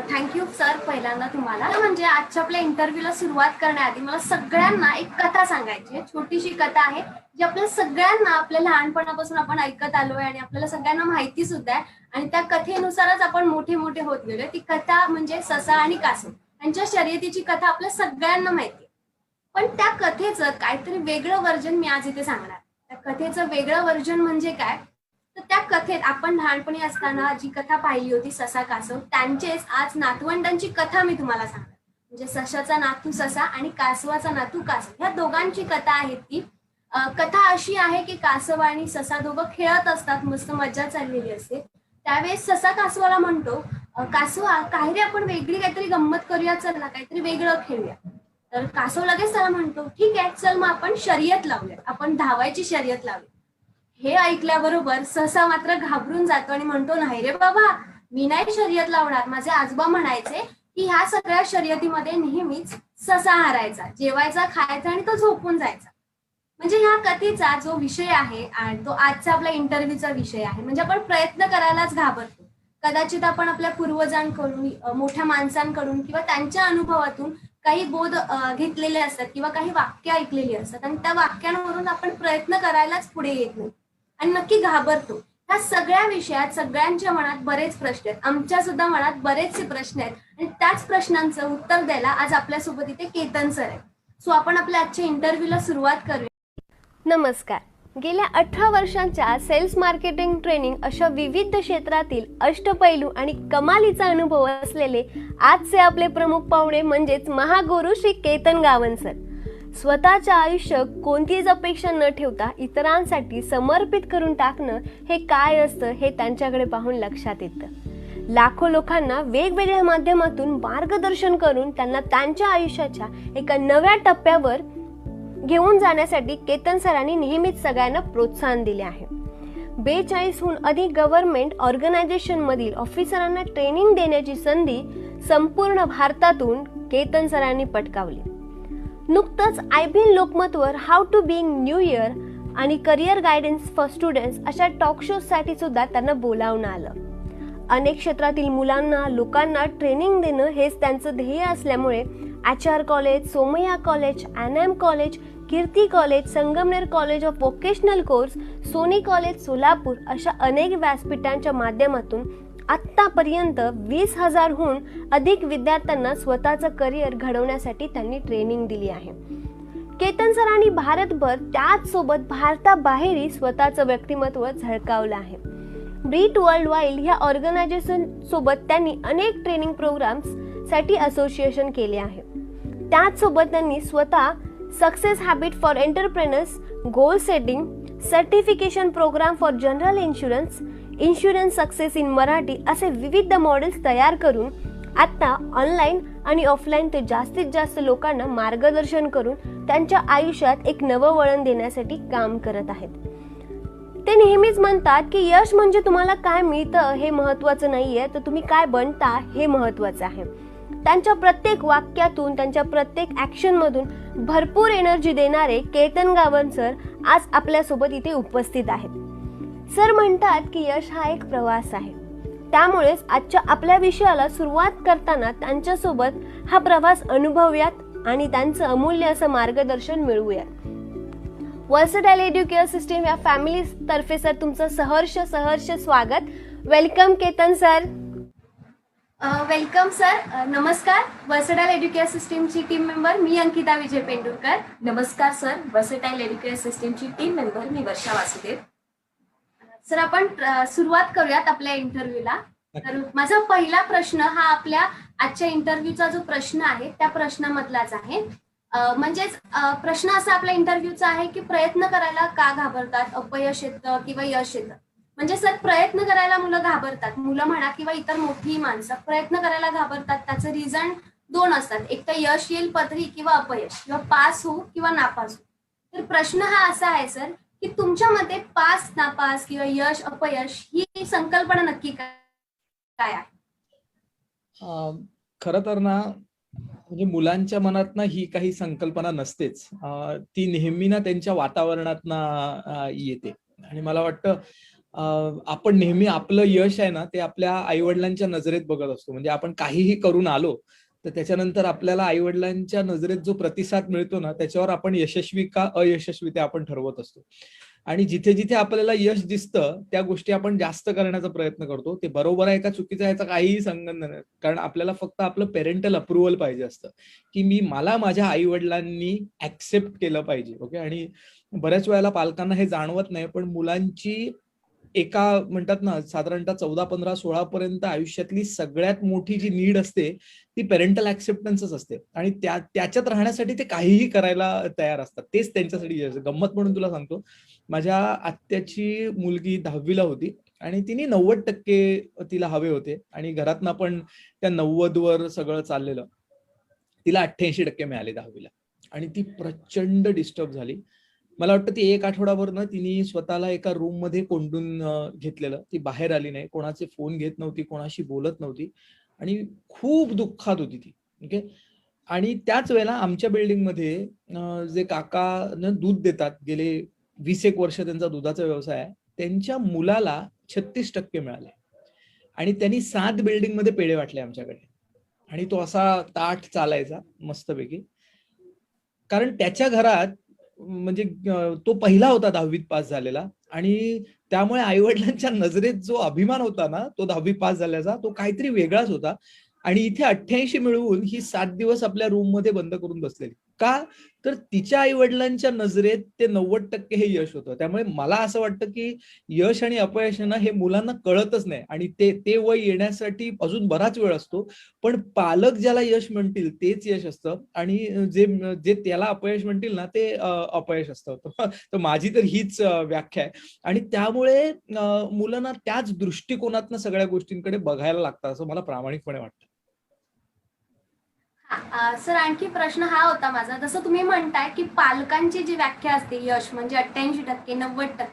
Thank you sir पहिल्यांदा तुम्हाला. म्हणजे आजच्या आपल्या इंटरव्ह्यूला सुरुवात करण्याआधी मला सगळ्यांना एक कथा सांगायची आहे. छोटीशी कथा आहे जी आपल्या सगळ्यांना आपल्या लहानपणापासून आपण ऐकत आलोय आणि आपल्याला सगळ्यांना माहिती सुद्धा आहे. आणि त्या कथेनुसारच आपण मोठे मोठे होत गेलोय. ती कथा म्हणजे ससा आणि कासव यांच्या शर्यतीची कथा आपल्या सगळ्यांना माहिती आहे. पण त्या कथेचं काहीतरी वेगळं व्हर्जन मी आज इथे सांगणार. त्या कथेचं वेगळं व्हर्जन म्हणजे काय, तर त्या कथेत आपण लहानपणी असताना जी कथा पाहिली होती ससा कासव, त्यांचेच आज नातवंडांची कथा मी तुम्हाला सांगणार. म्हणजे सशाचा नातू ससा आणि कासवाचा नातू कासव, ह्या दोघांची कथा आहे ती. कथा अशी आहे की कासव आणि ससा दोघं खेळत असतात, मस्त मजा चाललेली असते. त्यावेळेस ससा कासवाला म्हणतो, कासवा काय रे, आपण वेगळी काहीतरी गंमत करूया, चल ना काहीतरी वेगळं खेळूया. तर कासव लगेच त्याला म्हणतो, ठीक आहे चल मग आपण शर्यत लावूया, आपण धावायची शर्यत लावूया. हे ऐकल्याबरोबर ससा मात्र घाबरून जातो आणि म्हणतो, नाही रे बाबा, मी नाही शर्यत लावणार. माझे आजोबा म्हणायचे की ह्या सगळ्या शर्यतीमध्ये नेहमीच ससा हारायचा, जेवायचा, खायचा आणि तो झोपून जायचा. म्हणजे ह्या कथेचा जो विषय आहे आणि तो आजचा आपला इंटरव्ह्यूचा विषय आहे, म्हणजे आपण प्रयत्न करायलाच घाबरतो. कदाचित आपण आपल्या पूर्वजांकडून, मोठ्या माणसांकडून किंवा त्यांच्या अनुभवातून काही बोध घेतलेले असतात किंवा काही वाक्य ऐकलेली असतात आणि त्या वाक्यांवरून आपण प्रयत्न करायलाच पुढे येत नाही आणि नक्की घाबरतो. ह्या सगळ्या विषयात सगळ्यांच्या मनात बरेच प्रश्न आहेत, आमच्या सुद्धा मनात बरेचसे प्रश्न आहेत आणि त्याच प्रश्नांचं उत्तर द्यायला आज आपल्यासोबत इथे केतन सर आहे. सो आपण आपल्या आजच्या इंटरव्ह्यूला सुरुवात करूया. नमस्कार. गेल्या 18 वर्षांच्या सेल्स मार्केटिंग ट्रेनिंग अशा विविध क्षेत्रातील अष्टपैलू आणि कमालीचा अनुभव असलेले आजचे आपले प्रमुख पाहुणे म्हणजेच महागुरु श्री केतन गावन सर. स्वतःचं आयुष्य कोणतीच अपेक्षा न ठेवता इतरांसाठी समर्पित करून टाकणं हे काय असतं हे त्यांच्याकडे पाहून लक्षात येतं. लाखो लोकांना वेगवेगळ्या माध्यमातून मार्गदर्शन करून त्यांना त्यांच्या आयुष्याच्या एका नव्या टप्प्यावर घेऊन जाण्यासाठी केतन सरांनी नेहमीच सगळ्यांना प्रोत्साहन दिले आहे. 42हून अधिक गव्हर्नमेंट ऑर्गनायझेशन मधील ऑफिसरांना ट्रेनिंग देण्याची संधी संपूर्ण भारतातून केतन सरांनी पटकावली. नुकतंच IBN लोकमतवर how to being new year आणि करिअर गायडन्स फॉर स्टुडंट्स अशा टॉक शो साठी सुद्धा त्यांना बोलावणं आलं. अनेक क्षेत्रातील मुलांना, लोकांना ट्रेनिंग देणं हेच त्यांचं ध्येय असल्यामुळे HR college, Somaiya college, NM college, Kirti college, Sangamner college of vocational course, Soni college Solapur अशा अनेक व्यासपीठांच्या माध्यमातून आत्तापर्यंत 20,000हून अधिक विद्यार्थ्यांना स्वतःचं करिअर घडवण्यासाठी त्यांनी ट्रेनिंग दिली आहे. केतन सरांनी भारतभर त्याच सोबत भारताबाहेरही स्वतःचं व्यक्तिमत्व झळकावलं आहे. ब्रीट वर्ल्ड वाईल्ड या ऑर्गनायझेशन सोबत त्यांनी अनेक ट्रेनिंग प्रोग्राम्स साठी असोसिएशन केले आहे. त्याचसोबत त्यांनी स्वतः success habit for entrepreneurs, goal setting, certification programme for general insurance success in Marathi असे विविध मॉडेल्स तयार करून आता ऑनलाईन आणि ऑफलाईन ते जास्तीत जास्त लोकांना मार्गदर्शन करून त्यांच्या आयुष्यात एक नवं वळण देण्यासाठी काम करत आहेत. ते नेहमीच म्हणतात की यश म्हणजे तुम्हाला काय मिळतं हे महत्त्वाचं नाहीये, तर तुम्ही काय बनता हे महत्त्वाचं आहे. त्यांच्या प्रत्येक वाक्यातून, त्यांच्या प्रत्येक ऍक्शन मधून भरपूर एनर्जी देणारे केतन गावन सर आज आपल्यासोबत इथे उपस्थित आहेत. सर म्हणतात की यश हा एक प्रवास आहे, त्यामुळेच आजच्या आपल्या विषयाला सुरुवात करताना त्यांच्यासोबत हा प्रवास अनुभवूयात आणि त्यांचं अमूल्य असं मार्गदर्शन मिळवूयात. वर्सटाईल एज्युकेशन सिस्टीम या फॅमिली तर्फे सर तुमचं सहर्ष स्वागत. Welcome Ketan sir. Welcome sir. नमस्कार. वर्सटाईल एज्युकेशन सिस्टीमची टीम मेंबर मी अंकिता विजय पेंडुरकर. नमस्कार सर. वर्सटाईल एज्युकेशन सिस्टीमची टीम मेंबर मी वर्षा वासुदेव. सर आपण सुरुवात करूयात आपल्या इंटरव्ह्यूला. तर माझा पहिला प्रश्न हा आपल्या आजच्या इंटरव्ह्यूचा जो प्रश्न आहे त्या प्रश्नामधलाच आहे. म्हणजेच प्रश्न असा आपल्या इंटरव्ह्यूचा आहे की प्रयत्न करायला का घाबरतात, अपयश येतं किंवा यश येतं. म्हणजे सर प्रयत्न करायला मुलं घाबरतात, मुलं म्हणा किंवा इतर मोठी माणसं प्रयत्न करायला घाबरतात. त्याचं रिझन दोन असतात, एक तर यश येईल पदरी किंवा अपयश, किंवा पास हो किंवा नापास हो. तर प्रश्न हा असा आहे सर की तुमच्या मते पास, नापास किंवा यश, अपयश ही संकल्पना नक्की काय आहे? खरं तर ना, म्हणजे मुलांच्या मनात ना ही काही संकल्पना नसतेच. ती नेहमी ना त्यांच्या वातावरणात ना येते आणि मला वाटतं आपण नेहमी आपलं यश आहे ना ते आपल्या आईवडिलांच्या नजरेत बघत असतो. म्हणजे आपण काहीही करून आलो तर त्याच्यानंतर आपल्याला आईवडिलांच्या नजरेत जो प्रतिसाद मिळतो ना त्याच्यावर आपण यशस्वी का अयशस्वी ते आपण ठरवत असतो. आणि जिथे जिथे आपल्याला यश दिसतं त्या गोष्टी आपण जास्त करण्याचा प्रयत्न करतो. ते बरोबर आहे का चुकीचं आहे याचा काहीही संबंध नाही. कारण आपल्याला फक्त आपलं पेरेंटल अप्रुव्हल पाहिजे असतं की मला माझ्या आई वडिलांनी ऍक्सेप्ट केलं पाहिजे. ओके. आणि बऱ्याच वेळेला पालकांना हे जाणवत नाही पण मुलांची एका म्हणतात ना साधारणतः 14, 15, 16 पर्यंत आयुष्यातली सगळ्यात मोठी जी नीड असते ती पेरेंटल ऍक्सेप्टन्सच असते. आणि त्याच्यात राहण्यासाठी ते काहीही करायला तयार असतात. तेच त्यांच्यासाठी गंमत म्हणून तुला सांगतो. माझ्या आत्याची मुलगी 10वीला होती आणि तिने 90% तिला हवे होते आणि घरातनं पण त्या 90 वर सगळं चाललेलं. तिला 88% मिळाले 10वीला आणि ती प्रचंड डिस्टर्ब झाली. मला वाटतं ती एक आठवडाभर ना तिने स्वतःला एका रूम मध्ये कोंडून घेतलेलं. ती बाहेर आली नाही, कोणाचे फोन घेत नव्हती, कोणाशी बोलत नव्हती आणि खूप दुःखात होती ती. ओके. आणि त्याच वेळेला आमच्या बिल्डिंगमध्ये जे काका दूध देतात, गेले 20 वर्ष त्यांचा दुधाचा व्यवसाय आहे, त्यांच्या मुलाला 36% मिळाले आणि त्यांनी 7 बिल्डिंग मध्ये पेढे वाटले आमच्याकडे. आणि तो असा ताठ चालायचा मस्तपैकी. कारण त्याच्या घरात म्हणजे तो पहिला होता 10वीत पास झालेला आणि त्यामुळे आईवडिलांच्या नजरेत जो अभिमान होता ना तो 10वी पास झाल्याचा तो काहीतरी वेगळाच होता. आणि इथे 88 मिळवून ही 7 दिवस आपल्या रूम मध्ये बंद करून बसलेली. का? तर तिच्या आई वडिलांच्या नजरेत ते 90% हे यश होतं. त्यामुळे मला असं वाटतं की यश आणि अपयश ना हे मुलांना कळतच नाही आणि ते वय येण्यासाठी अजून बराच वेळ असतो. पण पालक ज्याला यश म्हणतील तेच यश असतं आणि जे त्याला अपयश म्हणतील ना ते अपयश असतं. तर माझी तर हीच व्याख्या आहे. आणि त्यामुळे मुलांना त्याच दृष्टिकोनातनं सगळ्या गोष्टींकडे बघायला लागतं असं मला प्रामाणिकपणे वाटतं. सर आणखी प्रश्न हा होता माझा, जसं तुम्ही म्हणताय की पालकांची जी व्याख्या असते यश म्हणजे 88%, 90%.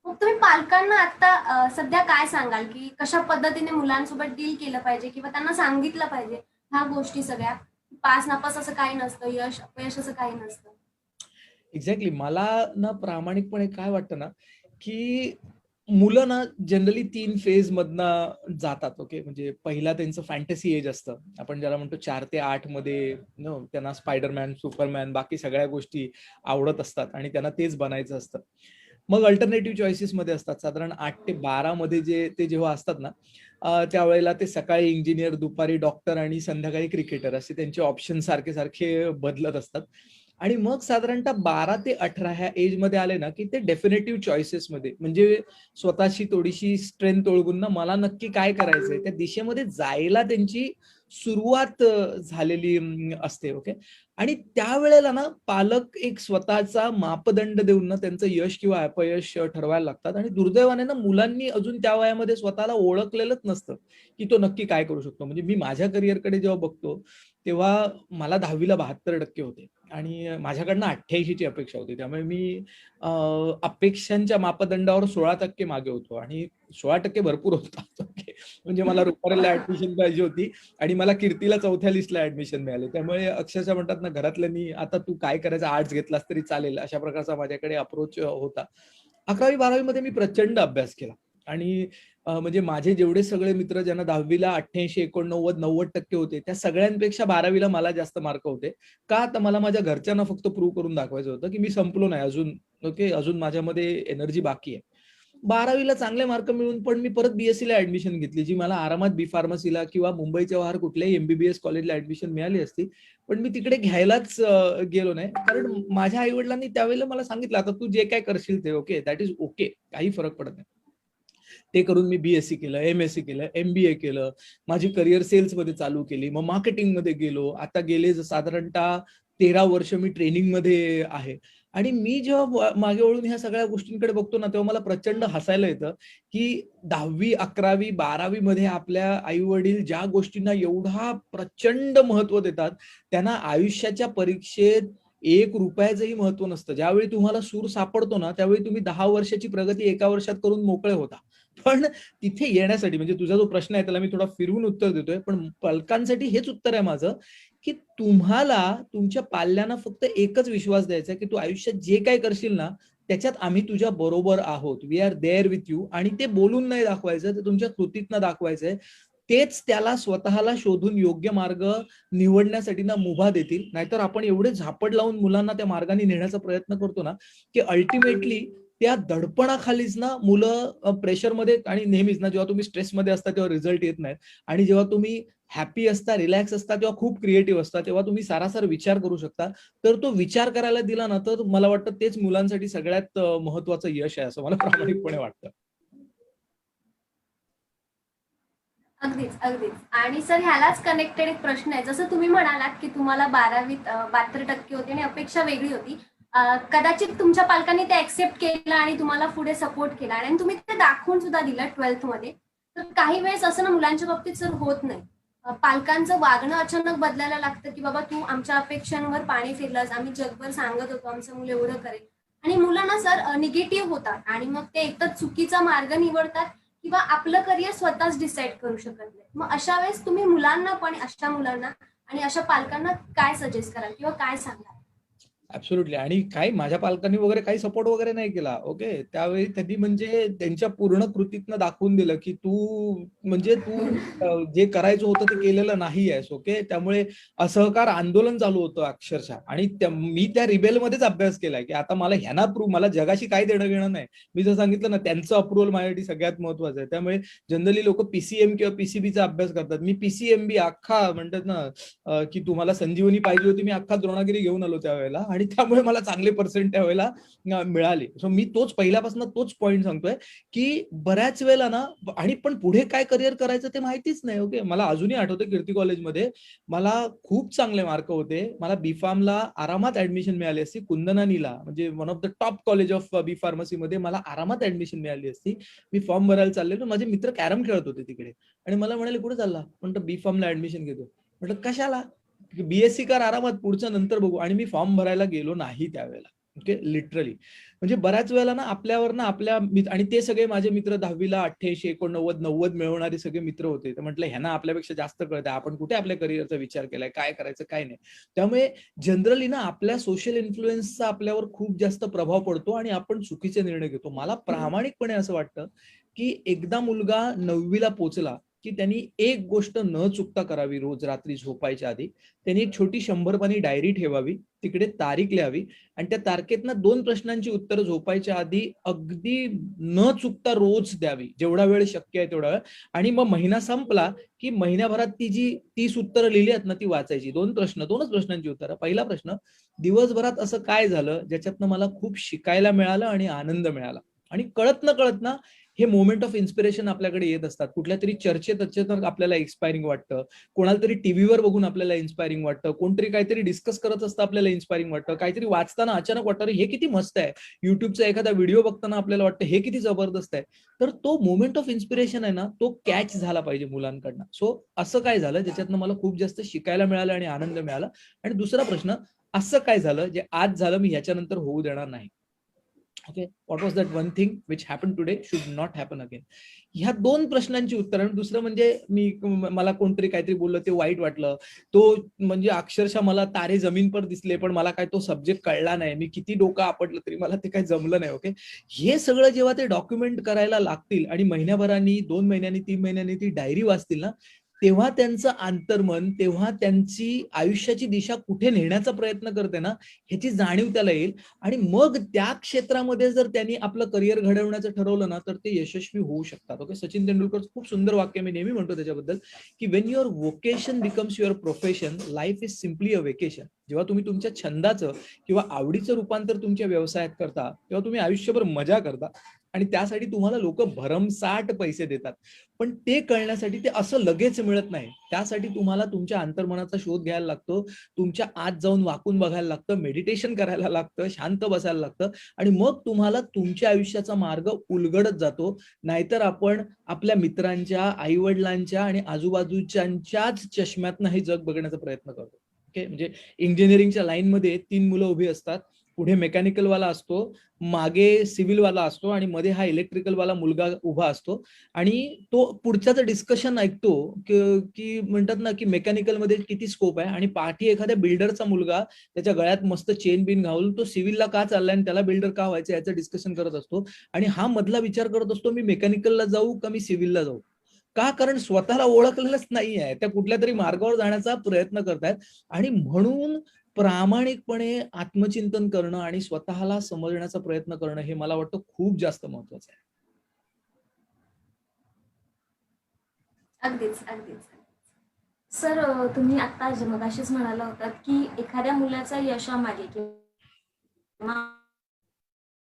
मग तुम्ही पालकांना आता सध्या काय सांगाल की कशा पद्धतीने मुलांसोबत डील केलं पाहिजे किंवा त्यांना सांगितलं पाहिजे ह्या गोष्टी सगळ्या? पास नापास असं काही नसतं, यश अपयश असं काही नसतं. एक्झॅक्टली. मला ना प्रामाणिकपणे काय वाटतं ना की मुलं ना जनरली 3 फेज मधनं जातात. ओके. म्हणजे पहिला त्यांचं फॅन्टसी एज असतं. आपण ज्याला म्हणतो 4 ते 8 मध्ये त्यांना स्पायडरमॅन, सुपरमॅन बाकी सगळ्या गोष्टी आवडत असतात आणि त्यांना तेच बनायचं असतं. मग अल्टरनेटिव्ह चॉईसेस मध्ये असतात. साधारण 8 ते 12 मध्ये ते जेव्हा असतात ना त्यावेळेला ते सकाळी इंजिनियर, दुपारी डॉक्टर आणि संध्याकाळी क्रिकेटर असे त्यांचे ऑप्शन सारखे सारखे बदलत असतात. आणि मग साधारणतः 12 ते 18 ह्या एज मध्ये आले ना की ते डेफिनेटिव्ह चॉईसेस मध्ये म्हणजे स्वतःची थोडीशी स्ट्रेंथ ओळखून ना मला नक्की काय करायचंय त्या दिशेमध्ये जायला त्यांची सुरुवात झालेली असते. ओके. आणि त्यावेळेला ना पालक एक स्वतःचा मापदंड देऊन ना त्यांचं यश किंवा अपयश ठरवायला लागतात. आणि दुर्दैवाने ना मुलांनी अजून त्या वयामध्ये स्वतःला ओळखलेलंच नसतं की तो नक्की काय करू शकतो. म्हणजे मी माझ्या करिअरकडे जेव्हा बघतो तेव्हा मला 10वीला 72% होते आणि माझ्याकडनं 88 ची अपेक्षा होती. त्यामुळे मी अपेक्षांच्या मापदंडावर 16% मागे होतो आणि 16% भरपूर होता. म्हणजे मला रुपारेलला ऍडमिशन पाहिजे होती आणि मला कीर्तीला 4थ्या लिस्टला ऍडमिशन मिळाले. त्यामुळे अक्षरशः म्हणतात ना घरातल्यांनी आता तू काय करायचं आर्ट्स घेतलास तरी चालेल अशा प्रकारचा माझ्याकडे अप्रोच होता. 11वी 12वी मध्ये मी प्रचंड अभ्यास केला आणि म्हणजे माझे जेवढे सगळे मित्र ज्यांना 10वीला 88, 89, 90% होते त्या सगळ्यांपेक्षा 12वीला मला जास्त मार्क होते. का? तर मला माझ्या घरच्यांना फक्त प्रूव्ह करून दाखवायचं होतं की मी संपलो नाही अजून. ओके. अजून माझ्यामध्ये एनर्जी बाकी आहे. 12वीला चांगले मार्क मिळून पण मी परत BSc ला ऍडमिशन घेतली जी मला आरामात बी फार्मसीला किंवा मुंबईच्या बाहेर कुठल्याही MBBS कॉलेजला ऍडमिशन मिळाली असती. पण मी तिकडे घ्यायलाच गेलो नाही कारण माझ्या आई वडिलांनी त्यावेळेला मला सांगितलं आता तू जे काय करशील ते ओके दॅट इज ओके, काही फरक पडत नाही. ते करून मी BSc केलं, MSc केलं, MBA केलं, माझी करिअर सेल्स मध्ये चालू केली, मग मार्केटिंग मध्ये गेलो. आता गेले साधारणतः 13 वर्ष मी ट्रेनिंग मध्ये आहे. आणि मी जेव्हा मागे वळून ह्या सगळ्या गोष्टींकडे बघतो ना तेव्हा मला प्रचंड हसायला येतं की 10वी, 11वी, 12वी मध्ये आपल्या आई वडील ज्या गोष्टींना एवढा प्रचंड महत्व देतात त्यांना आयुष्याच्या परीक्षेत 1 रुपयाचंही महत्व नसतं. ज्यावेळी तुम्हाला सूर सापडतो ना त्यावेळी तुम्ही 10 वर्षाची प्रगती 1 वर्षात करून मोकळे होता. पण तिथे येण्यासाठी म्हणजे तुझा जो प्रश्न आहे त्याला मी थोडा फिरवून उत्तर देतोय पण पालकांसाठी हेच उत्तर आहे माझं की तुम्हाला तुमच्या पाल्यांना फक्त एकच विश्वास द्यायचा की तू आयुष्यात जे काय करशील ना त्याच्यात आम्ही तुझ्या बरोबर आहोत, we are there with you. आणि ते बोलून नाही दाखवायचं, ते तुमच्या कृतीतनं दाखवायचंय. तेच त्याला स्वतःला शोधून योग्य मार्ग निवडण्यासाठी ना मुभा देतील. नाहीतर आपण एवढे झापड लावून मुलांना त्या मार्गाने नेण्याचा प्रयत्न करतो ना, की अल्टिमेटली त्या दडपणाखालीच ना मुलं प्रेशरमध्ये, आणि नेहमीच ना जेव्हा तुम्ही स्ट्रेसमध्ये असता तेव्हा रिझल्ट येत नाहीत, आणि जेव्हा तुम्ही हॅपी असता, रिलॅक्स असता, तेव्हा खूप क्रिएटिव्ह असता, तेव्हा तुम्ही सारासार विचार करू शकता. तर तो विचार करायला दिला ना, तर मला वाटतं तेच मुलांसाठी सगळ्यात महत्वाचं यश आहे, असं मला प्रामाणिकपणे वाटतं. अगदीच अगदीच. आणि सर ह्यालाच कनेक्टेड एक प्रश्न आहे. जसं तुम्ही म्हणालात की तुम्हाला 12वीत 72% होते आणि अपेक्षा वेगळी होती. कदाचित तुमच्या पालकांनी ते ऍक्सेप्ट केलं आणि तुम्हाला पुढे सपोर्ट केला आणि तुम्ही ते दाखवून सुद्धा दिलं 12th मध्ये. तर काही वेळेस असं ना मुलांच्या बाबतीत सर होत नाही. पालकांचं वागणं अचानक बदलायला लागतं की बाबा तू आमच्या अपेक्षांवर पाणी फिरलास, आम्ही जगभर सांगत होतो आमचं मुलं एवढं करेल. आणि मुलांना सर निगेटिव्ह होतात आणि मग ते एकतर चुकीचा मार्ग निवडतात किंवा आपलं करिअर स्वतःच डिसाईड करू शकत नाही. मग अशा वेळेस तुम्ही मुलांना पण, अशा मुलांना आणि अशा पालकांना काय सजेस्ट कराल किंवा काय सांगाल? ऍब्सोल्युटली. आणि काही माझ्या पालकांनी वगैरे काही सपोर्ट वगैरे नाही केला. ओके, त्यावेळी त्यांनी म्हणजे त्यांच्या पूर्ण कृतीतनं दाखवून दिलं की तू म्हणजे तू जे करायचं होतं ते केलेलं नाही आहेस. ओके, त्यामुळे असहकार आंदोलन चालू होतं अक्षरशः. आणि मी त्या रिबेलमध्येच अभ्यास केलाय की आता मला ह्यांना मला जगाशी काय देणं घेणं नाही. मी जर सांगितलं ना, त्यांचं अप्रुव्हल माझ्यासाठी सगळ्यात महत्वाचं आहे. त्यामुळे जनरली लोक पीसीएम किंवा पीसीबीचा अभ्यास करतात. मी पीसीएमबी अख्खा म्हणतात ना की तुम्हाला संजीवनी पाहिजे होती, मी अख्खा द्रोणागिरी घेऊन आलो त्यावेळेला, आणि त्यामुळे मला चांगले पर्सेंट त्यावेळेला मिळाले. सो मी पहिल्यापासून तोच पॉईंट सांगतोय की बऱ्याच वेळेला ना, आणि पण पुढे काय करिअर करायचं ते माहितीच नाही. ओके, मला अजूनही आठवतं कीर्ती कॉलेजमध्ये मला खूप चांगले मार्क होते. मला बी फार्मला आरामात ऍडमिशन मिळाली असती. कुंदनानीला म्हणजे one of the top college of B pharmacy मध्ये मला आरामात ऍडमिशन मिळाली असती. मी फॉर्म भरायला चाललेलो, माझे मित्र कॅरम खेळत होते तिकडे, आणि मला म्हणाले कुठे चालला, म्हणतो बी फार्मला ऍडमिशन घेतो. म्हटलं कशाला, बीएससी कर आरामात, पुढचं नंतर बघू. आणि मी फॉर्म भरायला गेलो नाही त्यावेळेला. Okay, literally. म्हणजे बऱ्याच वेळेला ना आपल्यावर ना आणि ते सगळे माझे मित्र 10वीला 88, 89, 90 मिळवणारे सगळे मित्र होते. तर म्हटलं ह्यांना आपल्यापेक्षा जास्त कळत आहे, आपण कुठे आपल्या करिअरचा विचार केलाय, काय करायचं काय नाही. त्यामुळे जनरली ना आपल्या सोशल इन्फ्लुएन्सचा आपल्यावर खूप जास्त प्रभाव पडतो आणि आपण चुकीचे निर्णय घेतो. मला प्रामाणिकपणे असं वाटतं की एकदा मुलगा 9वीला पोहोचला की त्यांनी एक गोष्ट न चुकता करावी. रोज रात्री झोपायच्या आधी त्यांनी एक छोटी 100 पानी डायरी ठेवावी, तिकडे तारीख लिहावी, आणि त्या तारखेतनं 2 प्रश्नांची उत्तरं झोपायच्या आधी अगदी न चुकता रोज द्यावी, जेवढा वेळ शक्य आहे तेवढा वेळ. आणि मग महिना संपला की महिन्याभरात ती जी 30 उत्तरं लिहिली आहेत ना ती वाचायची. 2च प्रश्नांची उत्तरं. पहिला प्रश्न, दिवसभरात असं काय झालं ज्याच्यातनं मला खूप शिकायला मिळालं आणि आनंद मिळाला. आणि कळत ना हे मोमेंट ऑफ इन्स्पिरेशन आपल्याकडे येत असतात. कुठल्या तरी चर्चेत आपल्याला इन्स्पायरिंग वाटतं, कोणाला तरी टीव्हीवर बघून आपल्याला इन्स्पायरिंग वाटतं, कोणतरी काहीतरी डिस्कस करत असतं आपल्याला इन्स्पायरिंग वाटतं, काहीतरी वाचताना अचानक वाटतं हे किती मस्त आहे, युट्यूबचा एखादा व्हिडिओ बघताना आपल्याला वाटतं हे किती जबरदस्त आहे. तर तो मोमेंट ऑफ इन्स्पिरेशन आहे ना, तो कॅच झाला पाहिजे मुलांकडनं. सो असं काय झालं ज्याच्यातनं मला खूप जास्त शिकायला मिळालं आणि आनंद मिळाला. आणि दुसरा प्रश्न, असं काय झालं जे आज झालं मी ह्याच्यानंतर होऊ देणार नाही. Okay, what was that one thing which happen today should not happen again. ह्या 2 प्रश्नांची उत्तर. आणि दुसरं म्हणजे मला कोणतरी काहीतरी बोललं ते वाईट वाटलं. तो म्हणजे अक्षरशः मला तारे जमीन पर दिसले पण मला काय तो सब्जेक्ट कळला नाही. मी किती डोकं आपटलं तरी मला ते काही जमलं नाही. ओके, हे सगळं जेव्हा ते डॉक्युमेंट करायला लागतील आणि महिन्याभरानी, 2 महिन्यांनी, 3 महिन्यांनी ती डायरी वाचतील ना, तेव्हा त्यांचं अंतर्मन, तेव्हा त्यांची आयुष्याची दिशा कुठे नेण्याचा प्रयत्न करते ना ह्याची जाणीव त्याला येईल. आणि मग त्या क्षेत्रामध्ये जर त्यांनी आपलं करिअर घडवण्याचं ठरवलं ना तर ते यशस्वी होऊ शकतात. ओके, सचिन तेंडुलकर खूप सुंदर वाक्य मी नेहमी म्हणतो त्याच्याबद्दल की when your vocation becomes your profession, life is simply a vacation. जेव्हा तुम्ही तुमच्या छंदाचं किंवा आवडीचं रूपांतर तुमच्या व्यवसायात करता तेव्हा तुम्ही आयुष्यभर मजा करता आणि त्यासाठी तुम्हाला लोक भरमसाठ पैसे देतात. पण ते कळण्यासाठी ते असं लगेच मिळत नाही. त्यासाठी तुम्हाला तुमच्या अंतर्मनाचा शोध घ्यायला लागतो, तुमच्या आत जाऊन वाकून बघायला लागतं, मेडिटेशन करायला लागतं, शांत बसायला लागतं, आणि मग तुम्हाला तुमच्या आयुष्याचा मार्ग उलगडत जातो. नाहीतर आपण आपल्या मित्रांच्या, आईवडिलांच्या आणि आजूबाजूच्यांच्याच चष्म्यातनं हे जग बघण्याचा प्रयत्न करतो. ओके, म्हणजे इंजिनिअरिंगच्या लाईनमध्ये 3 मुलं उभी असतात, पुढे मेकॅनिकल वाला असतो, मागे सिव्हिल वाला असतो आणि मध्ये हा इलेक्ट्रिकल वाला मुलगा उभा असतो आणि तो पुढच्याच डिस्कशन ऐकतो की म्हणतात ना की मेकॅनिकल मध्ये किती स्कोप आहे आणि पाठी एखाद्या बिल्डरचा मुलगा त्याच्या गळ्यात मस्त चेन बिन घालून तो सिव्हिलला का चाललाय आणि त्याला बिल्डर का व्हायचं याचं डिस्कशन करत असतो आणि हा मधला विचार करत असतो मी मेकॅनिकलला जाऊ का मी सिव्हिलला जाऊ. का? कारण स्वतःला ओळखलेलंच नाही आहे, त्या कुठल्या तरी मार्गावर जाण्याचा प्रयत्न करतायत आणि म्हणून प्रामाणिकपणे आत्मचिंतन करणं आणि स्वतःला समजण्याचा प्रयत्न करणं हे मला वाटतं खूप जास्त महत्वाचं आहे. अगदीच अगदीच. सर, तुम्ही आता मगाशीच म्हणाला होतात की एखाद्या मुलाच्या यशामागे किंवा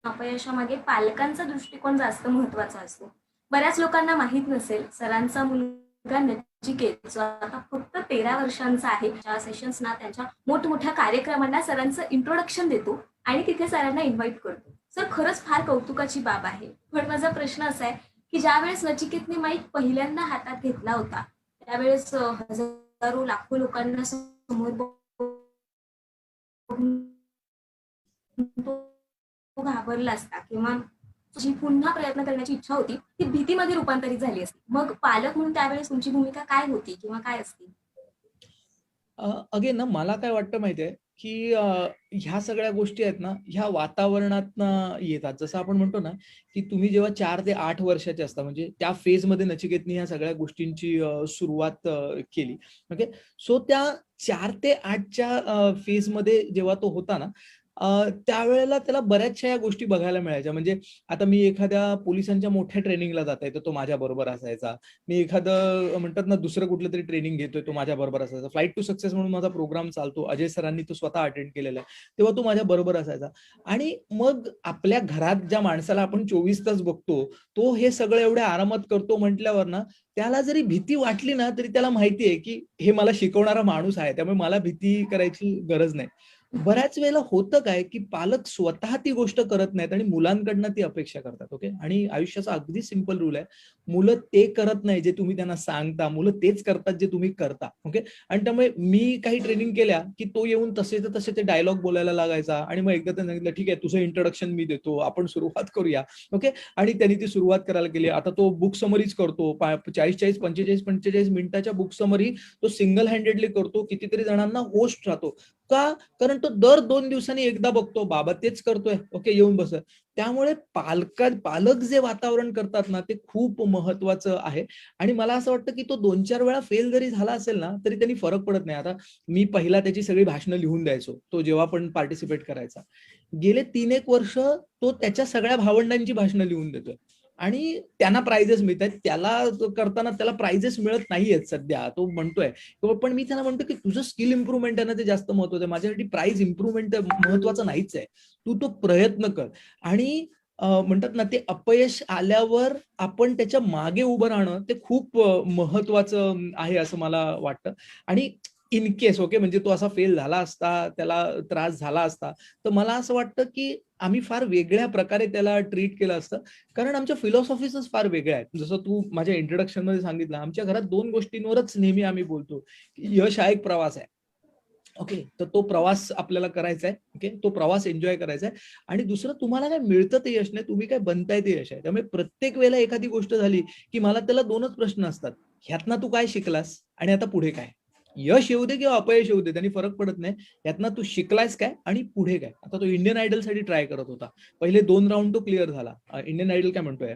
अपयशामागे पालकांचा दृष्टिकोन जास्त महत्वाचा असतो. बऱ्याच लोकांना माहित नसेल, सरांचा मुलगा नचिकेत जो आता फक्त 13 वर्षांचा आहे, त्या सेशन्सना त्यांच्या मोठमोठ्या कार्यक्रमांना सरांचं इंट्रोडक्शन देतो आणि तिथे सरांना इन्व्हाइट करतो. सर, खरंच फार कौतुकाची बाब आहे. पण माझा प्रश्न असा आहे की ज्यावेळेस नचिकेतने माईक पहिल्यांदा हातात घेतला होता त्यावेळेस हजारो लाखो लोकांना समोर बघून तो घाबरला असता किंवा जी पुन्हा प्रयत्न करण्याची इच्छा होती ती भीतीमध्ये रूपांतरित झाली असती. मग पालक म्हणून त्यावेळेस तुमची भूमिका काय होती किंवा काय असती? अगेन ना मला काय वाटतं माहितीये की ह्या सगळ्या गोष्टी आहेत ना ह्या वातावरणातनं येतात. जसं आपण म्हणतो ना की तुम्ही जेव्हा 4 ते 8 वर्षाचे असता म्हणजे त्या फेज मध्ये नचिकेतनी ह्या सगळ्या गोष्टींची सुरुवात केली. ओके, सो त्या 4 ते 8च्या फेज मध्ये जेव्हा तो होता ना त्यावेळेला त्याला बऱ्याचशा या गोष्टी बघायला मिळायच्या. म्हणजे आता मी एखाद्या पोलिसांच्या मोठ्या ट्रेनिंगला जातोय तर तो माझ्या बरोबर असायचा. मी एखादं म्हणतात ना दुसरं कुठलं तरी ट्रेनिंग घेतोय तो माझ्या बरोबर असायचा. फ्लाइट टू सक्सेस म्हणून माझा प्रोग्राम चालतो, अजय सरांनी तो स्वतः अटेंड केलेला आहे, तेव्हा तो माझ्या बरोबर असायचा. आणि मग आपल्या घरात ज्या माणसाला आपण 24 तास बघतो तो हे सगळं एवढ्या आरामात करतो म्हटल्यावर ना त्याला जरी भीती वाटली ना तरी त्याला माहिती आहे की हे मला शिकवणारा माणूस आहे, त्यामुळे मला भीती करायची गरज नाही. बऱ्याच वेळेला होतं काय की पालक स्वतः ती गोष्ट करत नाहीत आणि मुलांकडनं ती अपेक्षा करतात. ओके, आणि आयुष्याचा अगदी सिंपल रूल आहे, मुलं ते करत नाही जे तुम्ही त्यांना सांगता, मुलं तेच करतात जे तुम्ही करता. ओके, आणि त्यामुळे मी काही ट्रेनिंग केल्या की तो येऊन तसे ते डायलॉग बोलायला लागायचा आणि मग एकदा त्यांनी सांगितलं ठीक आहे तुझं इंट्रोडक्शन मी देतो, आपण सुरुवात करूया. ओके, आणि त्यांनी ती सुरुवात करायला केली. आता तो बुक समरीज करतो, 45 मिनिटाच्या बुक समरी तो सिंगल हँडेडली करतो, कितीतरी जणांना होस्ट राहतो. का? कारण तो दर 2 दिवसांनी एकदा बघतो बाबा तेच करतोय, ओके येऊन बस. त्यामुळे पालक जे वातावरण करतात ना ते खूप महत्वाचं आहे. आणि मला असं वाटतं की तो 2-4 वेळा फेल जरी झाला असेल ना तरी त्यांनी फरक पडत नाही. आता मी पहिला त्याची सगळी भाषणं लिहून द्यायचो तो जेव्हा पण पार्टिसिपेट करायचा. गेले 3-1 वर्ष तो त्याच्या सगळ्या भावंडांची भाषणं लिहून देतोय आणि त्यांना प्राइजेस मिळत आहेत. त्याला करताना त्याला प्राइजेस मिळत नाहीयेत सध्या, तो म्हणतोय. पण मी त्याला म्हणतो की तुझं स्किल इम्प्रुव्हमेंट आहे ना ते जास्त महत्वाचं आहे, माझ्यासाठी प्राइज इम्प्रुव्हमेंट महत्वाचं नाहीच आहे, तू तो प्रयत्न कर. आणि म्हणतात ना ते अपयश आल्यावर आपण त्याच्या मागे उभं राहणं ते खूप महत्वाचं आहे असं मला वाटतं. आणि इन केस ओके म्हणजे तो असा फेल झाला असता, त्याला त्रास झाला असता, तर मला असं वाटतं की आम्ही फार वेगळ्या प्रकारे त्याला ट्रीट केलं असतं. कारण आमच्या फिलॉसॉफीजच फार वेगळ्या आहेत. जसं तू माझ्या इंट्रोडक्शन मध्ये सांगितलं, आमच्या घरात 2 गोष्टींवरच नेहमी आम्ही बोलतो की यश हा एक प्रवास आहे. ओके, तर तो प्रवास आपल्याला करायचा आहे. ओके, तो प्रवास एन्जॉय करायचा आहे. आणि दुसरं तुम्हाला काय मिळतं ते यश नाही, तुम्ही काय बनताय ते यश आहे. त्यामुळे प्रत्येक वेळेला एखादी गोष्ट झाली की मला त्याला 2च प्रश्न असतात, ह्यातनं तू काय शिकलास आणि आता पुढे काय? यश येऊ दे किंवा अपयश येऊ दे त्यांनी फरक पडत नाही. यातनं तू शिकलायस काय आणि पुढे काय? आता तो इंडियन आयडल साठी ट्राय करत होता. पहिले 2 राऊंड तो क्लिअर झाला. इंडियन आयडल काय म्हणतोय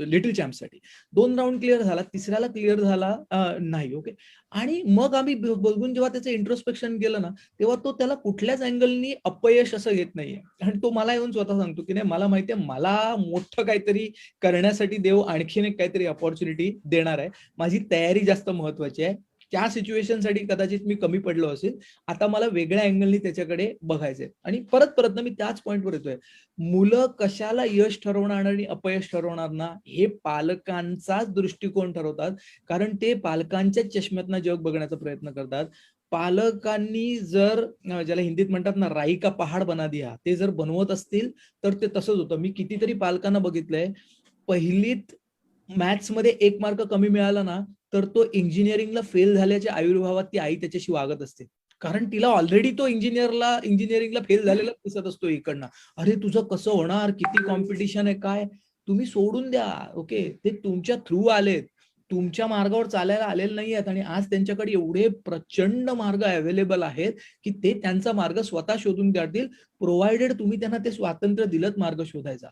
लिटिल चॅम्प साठी 2 राऊंड क्लिअर झाला, तिसऱ्याला क्लिअर झाला नाही. ओके, आणि मग आम्ही बघून जेव्हा त्याचं इंट्रोस्पेक्शन केलं ना तेव्हा तो त्याला कुठल्याच अँगलनी अपयश असं घेत नाहीये. आणि तो मला येऊन स्वतः सांगतो की नाही मला माहितीये मला मोठं काहीतरी करण्यासाठी देव आणखीन एक काहीतरी अपॉर्च्युनिटी देणार आहे, माझी तयारी जास्त महत्वाची आहे. त्या सिच्युएशनसाठी कदाचित मी कमी पडलो असेल, आता मला वेगळ्या अँगलनी त्याच्याकडे बघायचंय. आणि परत ना मी त्याच पॉइंटवर येतोय, मुलं कशाला यश ठरवणार आणि अपयश ठरवणार ना हे पालकांचाच दृष्टिकोन ठरवतात. कारण ते पालकांच्याच चष्म्यातनं जग बघण्याचा प्रयत्न करतात. पालकांनी जर ज्याला हिंदीत म्हणतात ना राई का पहाड बना दिया, ते जर बनवत असतील तर ते तसंच होतं. मी कितीतरी पालकांना बघितलंय, पहिलीत मॅथ्स मध्ये 1 मार्क कमी मिळाला ना तर तो इंजिनिअरिंगला फेल झाल्याच्या आविर्भावात ती आई त्याच्याशी वागत असते. कारण तिला ऑलरेडी तो इंजिनिअरिंगला फेल झालेला दिसत असतो इकडनं. अरे तुझं कसं होणार, किती कॉम्पिटिशन आहे, काय. तुम्ही सोडून द्या. ओके, ते तुमच्या थ्रू आलेत, तुमच्या मार्गावर चालायला आलेले नाही आहेत, आणि आज त्यांच्याकडे एवढे प्रचंड मार्ग अवेलेबल आहेत की ते त्यांचा मार्ग स्वतः शोधून काढतील, प्रोव्हाइडेड तुम्ही त्यांना ते स्वातंत्र्य दिलत मार्ग शोधायचा.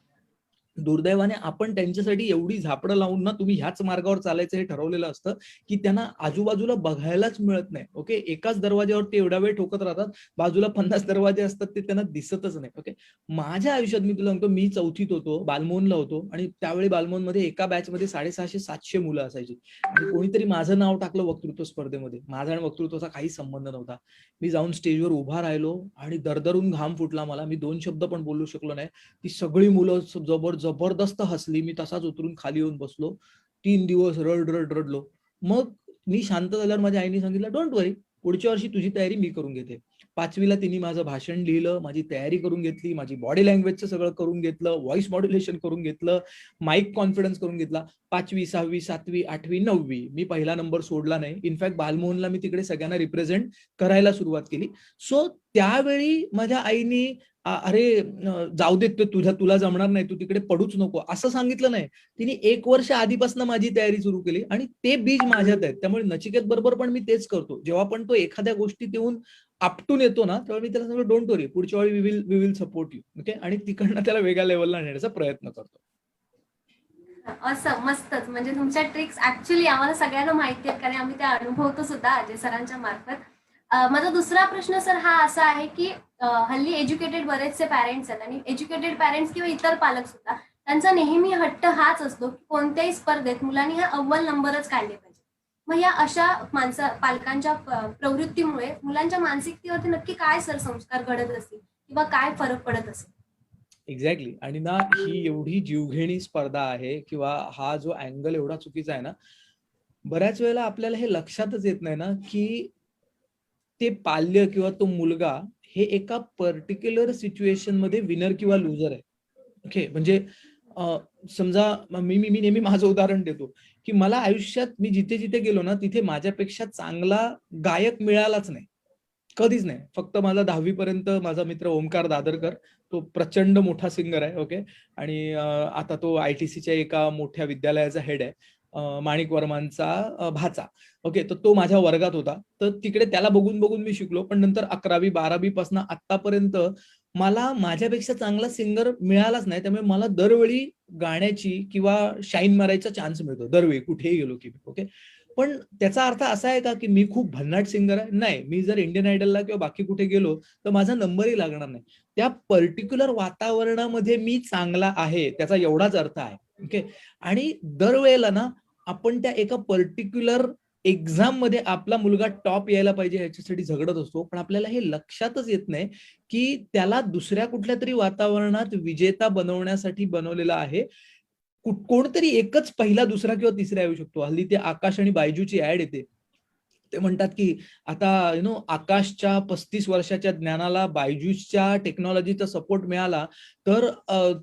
दुर्दैवाने आपण त्यांच्यासाठी एवढी झापडं लावून ना, तुम्ही ह्याच मार्गावर चालायचं हे ठरवलेलं असतं की त्यांना आजूबाजूला बघायलाच मिळत नाही. ओके, एकाच दरवाज्यावर ते एवढा वेळ ठोकत राहतात, बाजूला 50 दरवाजे असतात, ते त्यांना दिसतच नाही. ओके, माझ्या आयुष्यात मी तुला सांगतो, मी 4थीत होतो, बालमोहनला होतो, आणि त्यावेळी बालमोहनमध्ये एका बॅचमध्ये 650-700 मुलं असायची, आणि कोणीतरी माझं नाव टाकलं वक्तृत्व स्पर्धेमध्ये. माझा आणि वक्तृत्वाचा काही संबंध नव्हता. मी जाऊन स्टेजवर उभा राहिलो आणि दरदरून घाम फुटला मला. मी 2 शब्द पण बोलू शकलो नाही. ती सगळी मुलं जबरदस्त हसली. मी तसाच उतरून खाली येऊन बसलो. 3 दिवस रडलो. मग मी शांत झाल्यावर माझ्या आईने सांगितलं, डोंट वरी, पुढच्या वर्षी तुझी तयारी मी करून घेते. 5वीला तिने माझं भाषण लिहिलं, माझी तयारी करून घेतली, माझी बॉडी लँग्वेजचं सगळं करून घेतलं, व्हॉइस मॉड्युलेशन करून घेतलं, माईक कॉन्फिडन्स करून घेतला. 5वी, 6वी, 7वी, 8वी, 9वी मी पहिला नंबर सोडला नाही. इनफॅक्ट बालमोहनला मी तिकडे सगळ्यांना रिप्रेझेंट करायला सुरुवात केली. सो त्यावेळी माझ्या आईनी अरे जाऊ देत, तुला जमणार नाही, तू तिकडे पडूच नको, असं सांगितलं नाही. तिने 1 वर्ष आधीपासून माझी तयारी सुरू केली, आणि ते बीज माझ्यात आहेत. त्यामुळे नचिकेत बरोबर पण मी तेच करतो. जेव्हा पण तो एखाद्या गोष्टीत येऊन आपटून येतो ना, तेव्हा मी त्याला सांगतो, डोंट वरी, पुढच्या वेळी we will support you. Okay, आणि तिकडनं त्याला वेगळ्या लेवलला नेण्याचा प्रयत्न करतो. असं मस्तच. म्हणजे तुमच्या ट्रिक्स ऍक्च्युली आम्हाला सगळ्यांना माहिती आहेत, कारण आम्ही त्या अनुभवतो सुद्धा अजय सरांच्या मार्फत. माझा दुसरा प्रश्न सर हा असा आहे की हल्ली एज्युकेटेड बरेचसे पॅरेंट्स आहेत, आणि एज्युकेटेड पॅरेंट्स किंवा इतर पालक सुद्धा, त्यांचा नेहमी हट्ट हाच असतो की कोणत्याही स्पर्धेत मुलांनी हा अव्वल नंबरच काढले पाहिजे. मग या अशा पालकांच्या प्रवृत्तीमुळे मुलांच्या मानसिकतेवरती नक्की काय सर संस्कार घडत असतील किंवा काय फरक पडत असेल? एक्झॅक्टली. आणि ना, ही एवढी जीवघेणी स्पर्धा आहे, किंवा हा जो अँगल एवढा चुकीचा आहे ना, बऱ्याच वेळेला आपल्याला हे लक्षातच येत नाही ना की ते पाल्य किंवा तो मुलगा हे एका पर्टिक्युलर सिच्युएशन मध्ये विनर किंवा लुझर आहे. ओके, म्हणजे समजा मी नेहमी माझं उदाहरण देतो की मला आयुष्यात मी जिथे जिथे गेलो ना, तिथे माझ्यापेक्षा चांगला गायक मिळालाच नाही, कधीच नाही. फक्त माझा 10वी पर्यंत माझा मित्र ओमकार दादरकर, तो प्रचंड मोठा सिंगर आहे. ओके, आणि आता तो ITCच्या एका मोठ्या विद्यालयाचा हेड आहे, माणिक वर्मांचा भाचा. ओके, तर तो माझ्या वर्गात होता. तर तिकडे त्याला बघून बघून मी शिकलो. पण नंतर 11वी 12वी पासून आतापर्यंत मला माझ्यापेक्षा चांगला सिंगर मिळालाच नाही. त्यामुळे मला दरवेळी गाण्याची किंवा शाईन मारायचा चान्स मिळतो दरवेळी कुठेही गेलो की. ओके, पण त्याचा अर्थ असा आहे का की मी खूप भन्नाट सिंगर आहे? नाही. मी जर इंडियन आयडलला किंवा बाकी कुठे गेलो तर माझा नंबरही लागणार नाही. त्या पर्टिक्युलर वातावरणामध्ये मी चांगला आहे, त्याचा एवढाच अर्थ आहे. ओके, आणि दरवेळेला ना, आपण त्या एका पर्टिक्युलर एक्झाम मध्ये आपला मुलगा टॉप यायला पाहिजे ह्याच्यासाठी झगडत असतो. पण आपल्याला हे लक्षातच येत नाही की त्याला दुसऱ्या कुठल्या तरी वातावरणात विजेता बनवण्यासाठी बनवलेलं आहे. कोणतरी एकच पहिला, दुसरा किंवा तिसरा येऊ शकतो. हल्ली ते आकाश आणि बायजूची ऍड येते. ते म्हणतात की आता आकाशच्या 35 वर्षाच्या ज्ञानाला बायजूच्या टेक्नॉलॉजीचा सपोर्ट मिळाला तर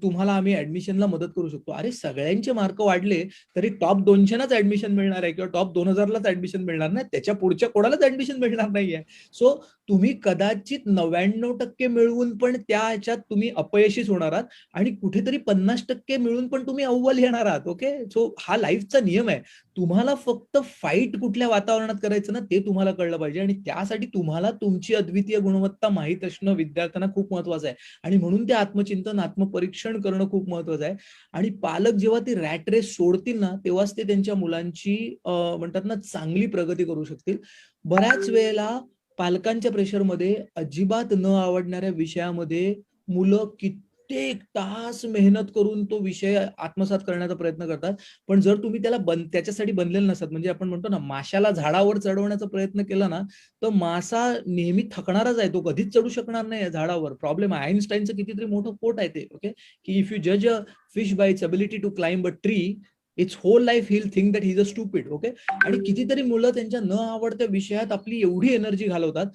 तुम्हाला आम्ही ऍडमिशनला मदत करू शकतो. अरे सगळ्यांचे मार्क वाढले तरी टॉप 200लाच ऍडमिशन मिळणार आहे किंवा टॉप 2000लाच ऍडमिशन मिळणार नाही, त्याच्या पुढच्या कोणालाच ऍडमिशन मिळणार नाहीये. सो तुम्ही कदाचित 99% मिळवून पण त्या ह्याच्यात तुम्ही अपयशीच होणार आहात, आणि कुठेतरी 50% मिळून पण तुम्ही अव्वल येणार आहात. ओके, सो हा लाईफचा नियम आहे. तुम्हाला फक्त फाईट कुठल्या वातावरणात करायचं ना, ते तुम्हाला कळलं पाहिजे, आणि त्यासाठी तुम्हाला तुमची अद्वितीय गुणवत्ता माहीत असणं विद्यार्थ्यांना खूप महत्वाचं आहे. आणि म्हणून ते आत्मचिंतन, आत्मपरीक्षण करणं खूप महत्वाचं आहे. आणि पालक जेव्हा ते रॅट रेस सोडतील ना, तेव्हाच ते त्यांच्या मुलांची म्हणतात ना, चांगली प्रगती करू शकतील. बऱ्याच वेळेला पालकांच्या प्रेशरमध्ये अजिबात न आवडणाऱ्या विषयामध्ये मुलं कित्येक तास मेहनत करून तो विषय आत्मसात करण्याचा प्रयत्न करतात. पण जर तुम्ही त्याला त्याच्यासाठी बनलेलं नसतात, म्हणजे आपण म्हणतो ना, माशाला झाडावर चढवण्याचा प्रयत्न केला ना, तर मासा नेहमी थकणारच आहे, तो कधीच चढू शकणार नाही झाडावर. प्रॉब्लेम आहे. आईन्स्टाईनचं कितीतरी मोठं कोट आहे ते. ओके, की इफ यू जज a fish by its ability to climb a tree, its whole life he will think that he is a stupid. Okay, आणि कितीतरी मुलं त्यांच्या न आवडत्या विषयात आपली एवढी एनर्जी घालवतात,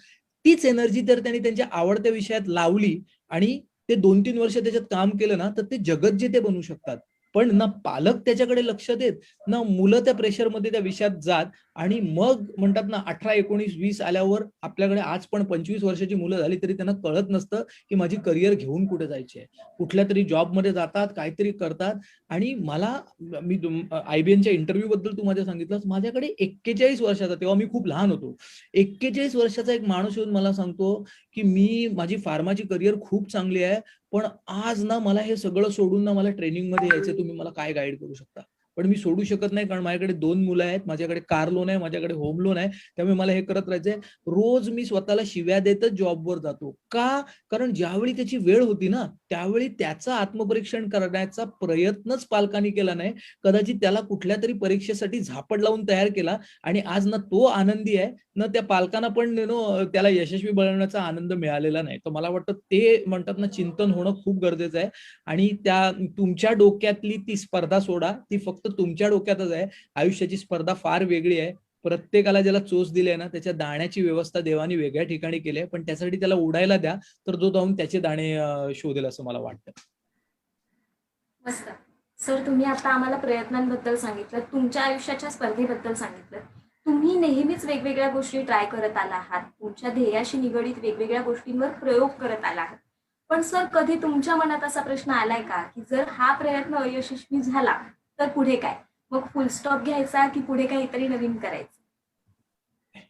तीच एनर्जी जर त्यांनी त्यांच्या आवडत्या विषयात लावली आणि ते 2-3 वर्ष त्याच्यात काम केलं ना, तर ते जगत जे ते बनवू शकतात. पण ना पालक त्याच्याकडे लक्ष देत, ना मुलं त्या प्रेशरमध्ये त्या विषयात जात, आणि मग म्हणतात ना 18, 19, 20 आल्यावर आपल्याकडे आज पण 25 वर्षाची मुलं झाली तरी त्यांना कळत नसतं की माझी करिअर घेऊन कुठे जायची आहे. कुठल्या तरी जॉबमध्ये जातात, काहीतरी करतात. आणि मला मी IBMच्या इंटरव्ह्यू बद्दल तू माझ्या सांगितलंस, माझ्याकडे 41 वर्षाचा, तेव्हा मी खूप लहान होतो, 41 वर्षाचा एक माणूस येऊन मला सांगतो की मी माझी फार्माची करिअर खूप चांगली आहे, पण आज ना मला हे सगळं सोडून ना मला ट्रेनिंगमध्ये यायचं, तुम्ही मला काय गाईड करू शकता? पण मी सोडू शकत नाही, कारण माझ्याकडे 2 मुलं आहेत, माझ्याकडे कार लोन आहे, माझ्याकडे होम लोन आहे, त्यामुळे मला हे करत राहायचंय. रोज मी स्वतःला शिव्या देतच जॉबवर जातो. का? कारण ज्यावेळी त्याची वेळ होती ना, त्यावेळी त्याचं आत्मपरीक्षण करण्याचा प्रयत्नच पालकांनी केला नाही. कदाचित त्याला कुठल्या तरी परीक्षेसाठी झापड लावून तयार केला आणि आज ना तो आनंदी आहे, ना त्या पालकांना पण त्याला यशस्वी बनवण्याचा आनंद मिळालेला नाही. तर मला वाटतं ते म्हणतात ना, चिंतन होणं खूप गरजेचं आहे. आणि त्या तुमच्या डोक्यातली ती स्पर्धा सोडा, ती फक्त तुमच्या डोक्यातच आहे. आयुष्याची स्पर्धा फार वेगळी आहे. प्रत्येकाला ज्याला चोच दिली आहे ना, त्याच्या दाण्याची व्यवस्था देवाने वेगळ्या ठिकाणी केली आहे, पण त्यासाठी त्याला उडायला द्या, तर तो जाऊन त्याचे दाणे शोधेल असं मला वाटतं. मस्त. सर, तुम्ही आता आम्हाला प्रयत्नांबद्दल सांगितलं, तुमच्या आयुष्याच्या स्पर्धेबद्दल सांगितलं. तुम्ही नेहमीच वेगवेगळ्या गोष्टी ट्राय करत आला आहात, तुमच्या ध्येयाशी निगडीत वेगवेगळ्या गोष्टींवर प्रयोग करत आला आहात. पण सर, कधी तुमच्या मनात असा प्रश्न आलाय का की जर हा प्रयत्न अयशस्वी झाला तर पुढे काय? मग फुल स्टॉप घ्यायचा की पुढे काहीतरी नवीन करायचं?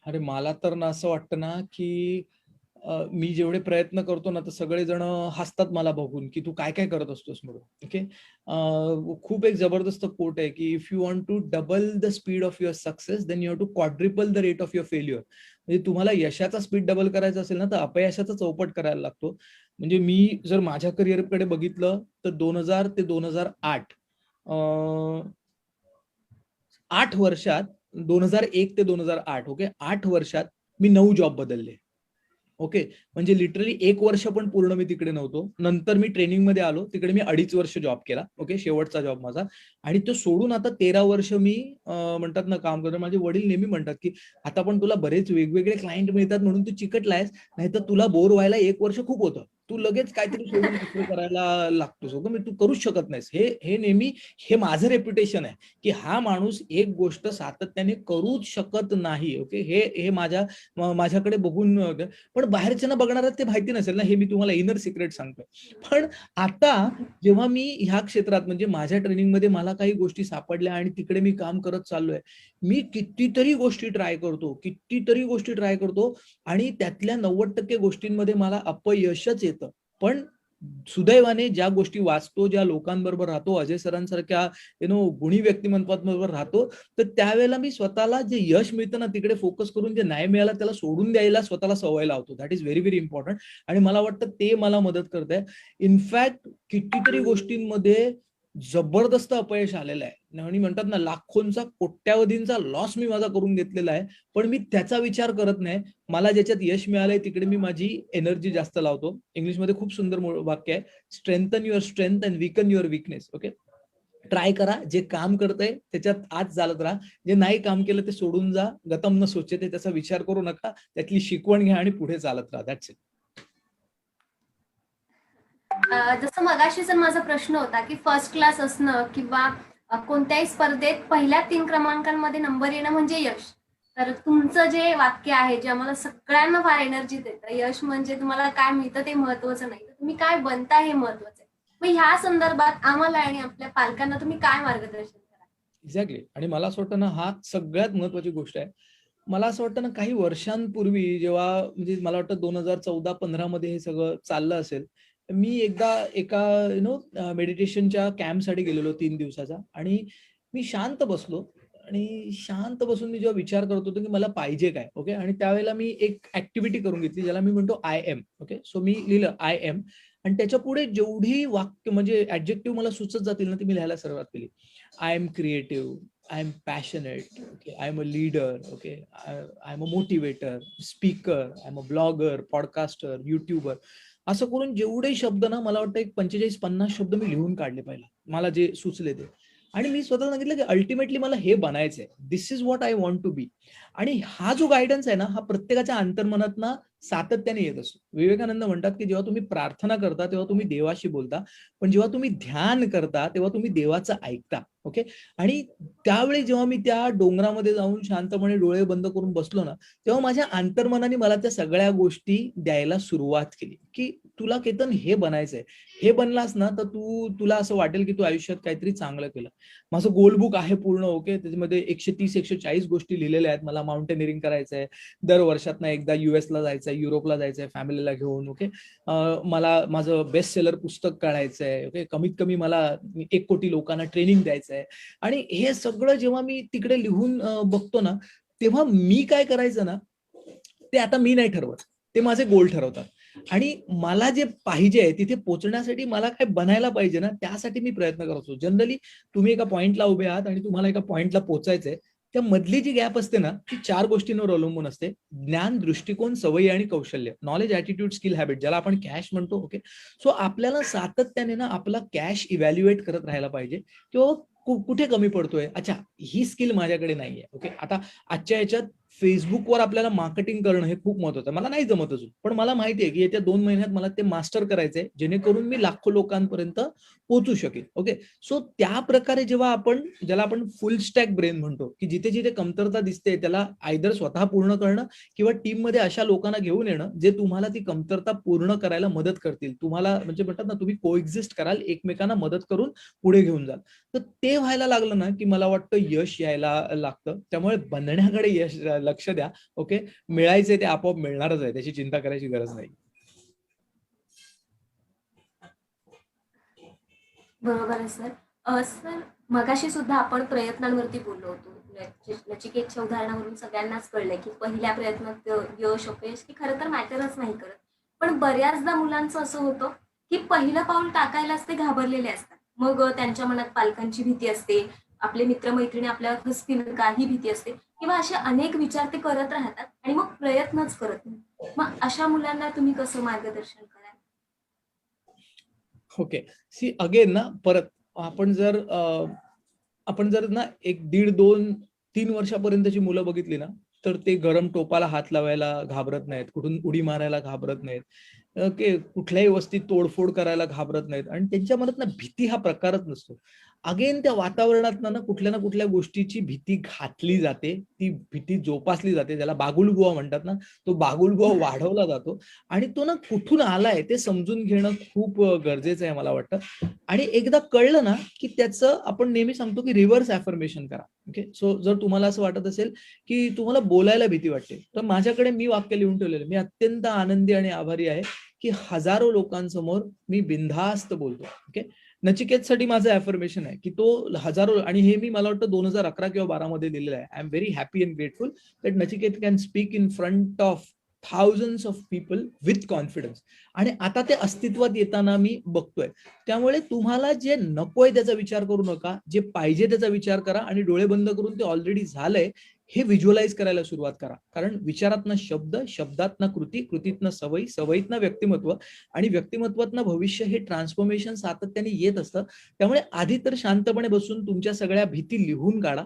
अरे मला तर ना असं वाटतं ना की मी जेवढे प्रयत्न करतो ना, तर सगळेजण हसतात मला बघून की तू काय काय करत असतोस म्हणून. ओके. खूप एक जबरदस्त कोट आहे की if you want to double the speed of your success then you have to quadruple the rate of your failure. म्हणजे तुम्हाला यशाचा स्पीड डबल करायचा असेल ना, तर अपयशाचा चौपट करायला लागतो. म्हणजे मी जर माझ्या करिअरकडे बघितलं तर 2000 ते 2008 8 वर्षात, 2001 ते 2008, ओके, 8 वर्षात मी 9 जॉब बदलले. ओके. म्हणजे लिटरली 1 वर्ष पण पूर्ण मी तिकडे नव्हतो. नंतर मी ट्रेनिंगमध्ये आलो. तिकडे मी 2.5 वर्ष जॉब केला. ओके. शेवटचा जॉब माझा. आणि तो सोडून आता 13 वर्ष मी म्हणतात ना काम करतो. माझे वडील नेहमी म्हणतात, की आता पण तुला बरेच वेगवेगळे क्लायंट मिळतात म्हणून तू चिकटलायस, नाहीतर तुला बोर व्हायला 1 वर्ष खूप होतं. तू लगेच काहीतरी सोडून दुसरं करायला लागतोस. ओके. म्हणजे तू करूच शकत नाहीस. हे नेहमी हे माझं रेप्युटेशन आहे, की हा माणूस एक गोष्ट सातत्याने करूच शकत नाही. ओके. हे माझ्याकडे बघून पण बाहेरच्यांना बघणारा ते माहिती नसेल ना, हे मी तुम्हाला इनर सिक्रेट सांगतोय. पण आता जेव्हा मी ह्या क्षेत्रात म्हणजे माझ्या ट्रेनिंगमध्ये मला काही गोष्टी सापडल्या आणि तिकडे मी काम करत चाललोय. मी कितीतरी गोष्टी ट्राय करतो आणि त्यातल्या 90% गोष्टींमध्ये मला अपयशच येतं. पण सुदैवाने ज्या गोष्टी वाचतो, ज्या लोकांबरोबर राहतो, अजय सरांसारख्या गुणी व्यक्तिमत्वांबरोबर राहतो, तर त्यावेळेला मी स्वतःला जे यश मिळतं ना तिकडे फोकस करून जे नाही मिळालं त्याला सोडून द्यायला स्वतःला सवय लावतो. That is very very important. आणि मला वाटतं ते मला मदत करतंय. इनफॅक्ट कितीतरी गोष्टींमध्ये जबरदस्त अपयश आलेलं आहे आणि म्हणतात ना लाखोंचा, कोट्यावधींचा लॉस मी माझा करून घेतलेला आहे. पण मी त्याचा विचार करत नाही. मला ज्याच्यात यश मिळालंय तिकडे मी माझी एनर्जी जास्त लावतो. इंग्लिशमध्ये खूप सुंदर वाक्य आहे, strengthen your strength and weaken your weakness. Okay. Try करा, जे काम करतंय त्याच्यात आज चालत राहा, जे नाही काम केलं ते सोडून जा. गतम न सोचते, त्याचा विचार करू नका, त्यातली शिकवण घ्या आणि पुढे चालत राहा. That's it. जसं मगाशी जर माझा प्रश्न होता की फर्स्ट क्लास असणं किंवा कोणत्याही स्पर्धेत पहिल्या 3 क्रमांकांमध्ये नंबर येणं म्हणजे यश. तर तुमचं जे वाक्य आहे जे आम्हाला सगळ्यांना फार एनर्जी देतं, यश म्हणजे तुम्हाला काय मिळतं ते महत्वाचं नाही, तर तुम्ही काय बनता हे महत्वाचं आहे. मग ह्या संदर्भात आम्हाला आणि आपल्या पालकांना तुम्ही काय मार्गदर्शन करा? एक्झॅक्टली. आणि मला असं वाटतं ना, हा सगळ्यात महत्वाची गोष्ट आहे. मला असं वाटतं ना, काही वर्षांपूर्वी जेव्हा म्हणजे मला वाटतं 2014-15 मध्ये हे सगळं चाललं असेल. मी एकदा एका मेडिटेशनच्या कॅम्पसाठी गेलेलो 3 दिवसाचा. आणि मी शांत बसलो आणि शांत बसून मी जेव्हा विचार करत होतो, की मला पाहिजे काय? ओके. आणि त्यावेळेला मी एक ऍक्टिव्हिटी करून घेतली ज्याला मी म्हणतो आय एम. ओके. सो मी लिहिलं आय एम आणि त्याच्या पुढे जेवढी वाक्य म्हणजे ऍडजेक्टिव्ह मला सुचत जातील ना, ती मी लिहायला सुरुवात केली. I am creative, I am passionate, okay, I am a leader, okay, I am a motivator, speaker, I am a blogger, podcaster, YouTuber. असं करून जेवढे शब्द ना, मला वाटतं एक 45-50 शब्द मी लिहून काढले पहिला, मला जे सुचले ते. आणि मी स्वतः सांगितलं की अल्टिमेटली मला हे बनायचंय, this is what I want to be. आणि हा जो गायडन्स आहे ना, हा प्रत्येकाच्या अंतर्मनातनं सातत्याने येत असतो. विवेकानंद म्हणतात की जेव्हा तुम्ही प्रार्थना करता तेव्हा तुम्ही देवाशी बोलता, पण जेव्हा तुम्ही ध्यान करता तेव्हा तुम्ही देवाचं ऐकता. ओके. आणि त्यावेळी जेव्हा मी त्या डोंगरामध्ये जाऊन शांतपणे डोळे बंद करून बसलो ना, तेव्हा माझ्या अंतर्मनाने मला त्या सगळ्या गोष्टी द्यायला सुरुवात केली की तुला केतन हे बनायचंय, हे बनलास ना तर तुला असं वाटेल की तू आयुष्यात काहीतरी चांगलं केलं. माझं गोल बुक आहे पूर्ण. ओके. त्याच्यामध्ये 130-140 गोष्टी लिहिलेल्या आहेत. मला माउंटेनिअरिंग करायचंय, दर वर्षातनं एकदा US ला जायचंय, युरोपला जायचंय फॅमिलीला घेऊन. ओके. मला माझं बेस्ट सेलर पुस्तक काढायचंय. ओके. कमीत कमी मला 1 कोटी लोकांना ट्रेनिंग द्यायचंय. आणि हे सगळं जेव्हा मी तिकडे लिहून बघतो ना, तेव्हा मी काय करायचं ना, ते आता मी नाही ठरवत, ते माझे गोल ठरवतात. आणि मला जे पाहिजे तिथे पोहोचण्यासाठी मला काय बनायला पाहिजे ना, त्यासाठी मी प्रयत्न करतो. जनरली तुम्ही एका पॉइंटला उभे आहात आणि तुम्हाला एका पॉइंटला पोहोचायचंय, त्या मधली जी गॅप असते ना, ती 4 गोष्टींवर अवलंबून असते: ज्ञान, दृष्टिकोन, सवयी आणि कौशल्य. नॉलेज, ॲटिट्यूड, स्किल, हॅबिट, ज्याला आपण कॅश म्हणतो. ओके. सो आपल्याला सातत्याने ना आपला कॅश इव्हॅल्युएट करत राहायला पाहिजे, किंवा कुठे कमी पडतोय. अच्छा, ही स्किल माझ्याकडे नाहीये. ओके. आता आजच्या ह्याच्यात फेसबुकवर आपल्याला मार्केटिंग करणं हे खूप महत्वाचं आहे. मला नाही जमत अजून, पण मला माहिती आहे की येत्या 2 महिन्यात मला ते मास्टर करायचंय, जेणेकरून मी लाखो लोकांपर्यंत पोहोचू शकेल. ओके. सो त्या प्रकारे जेव्हा ज्याला आपण फुल स्टॅक ब्रेन म्हणतो, की जिथे जिथे कमतरता दिसते त्याला आयदर स्वतः पूर्ण करणं किंवा टीम मध्ये अशा लोकांना घेऊन येणं जे तुम्हाला ती कमतरता पूर्ण करायला मदत करतील. तुम्हाला म्हणजे म्हणतात ना, तुम्ही कोएक्झिस्ट कराल, एकमेकांना मदत करून पुढे घेऊन जाल. तर ते व्हायला लागलं ना, की मला वाटतं यश यायला लागतं. त्यामुळे बनण्याकडे लक्ष द्या. ओके. मिळायचंय ते आपोआप मिळणारच आहे, त्याची चिंता करायची गरज नाही. बरोबर आहे सर. सर, मगाशी सुद्धा आपण प्रयत्नांवरती बोललो होतो. नचिकेतच्या उदाहरणावरून सगळ्यांनाच कळलंय की पहिल्या प्रयत्नात यश अपयश हे खरं तर मॅटरच नाही करत. पण बऱ्याचदा मुलांचं असं होतं की पहिलं पाऊल टाकायलाच ते घाबरलेले असतात. मग त्यांच्या मनात पालकांची भीती असते, आपले मित्रमैत्रिणी आपल्यावर हसतील का ही भीती असते, किंवा असे अनेक विचार ते करत राहतात आणि मग प्रयत्नच करत नाही. मग अशा मुलांना तुम्ही कसं मार्गदर्शन कराल? ओके. सी अगेन ना, परत आपण जर ना 1, 1.5, 2, 3 वर्षापर्यंतची मुलं बघितली ना, तर ते गरम टोपाला हात लावायला घाबरत नाहीत, कुठून उडी मारायला घाबरत नाहीत, ओके, कुठल्याही वस्तीत तोडफोड करायला घाबरत नाहीत, आणि त्यांच्या मनात ना भीती हा प्रकारच नसतो. अगेन त्या वातावरणात ना कुठल्या ना कुठल्या गोष्टीची भीती घातली जाते, ती भीती जोपासली जाते. त्याला बागुलबुवा म्हणतात ना, तो बागुलबुवा वाढवला जातो. आणि तो ना कुठून आलाय ते समजून घेणं खूप गरजेचं आहे मला वाटतं. आणि एकदा कळलं ना, की त्याचं आपण नेहमी सांगतो की रिव्हर्स ॲफर्मेशन करा. ओके. सो जर तुम्हाला असं वाटत असेल की तुम्हाला बोलायला भीती वाटते, तर माझ्याकडे मी वाक्य लिहून ठेवलेलं. मी अत्यंत आनंदी आणि आभारी आहे की हजारो लोकांसमोर मी बिनधास्त बोलतो. ओके. नचिकेतसाठी माझं ॲफर्मेशन आहे की तो हजारो, आणि हे मी मला वाटतं 2011 किंवा 12 मध्ये दिलेलं आहे. I am very happy and grateful that Nachiket can speak in front of thousands of people with confidence. आणि आता ते अस्तित्वात येताना मी बघतोय. त्यामुळे तुम्हाला जे नकोय त्याचा विचार करू नका, जे पाहिजे त्याचा विचार करा, आणि डोळे बंद करून ते ऑलरेडी झालंय हे व्हिज्युअलाइज करायला सुरुवात करा. कारण विचारातनं शब्द, शब्दातनं कृती, कृतीतनं सवयी, सवयीतनं व्यक्तिमत्व, आणि व्यक्तिमत्वातनं भविष्य, हे ट्रान्सफॉर्मेशन सातत्याने येत असतं. त्यामुळे आधी तर शांतपणे बसून तुमच्या सगळ्या भीती लिहून काढा,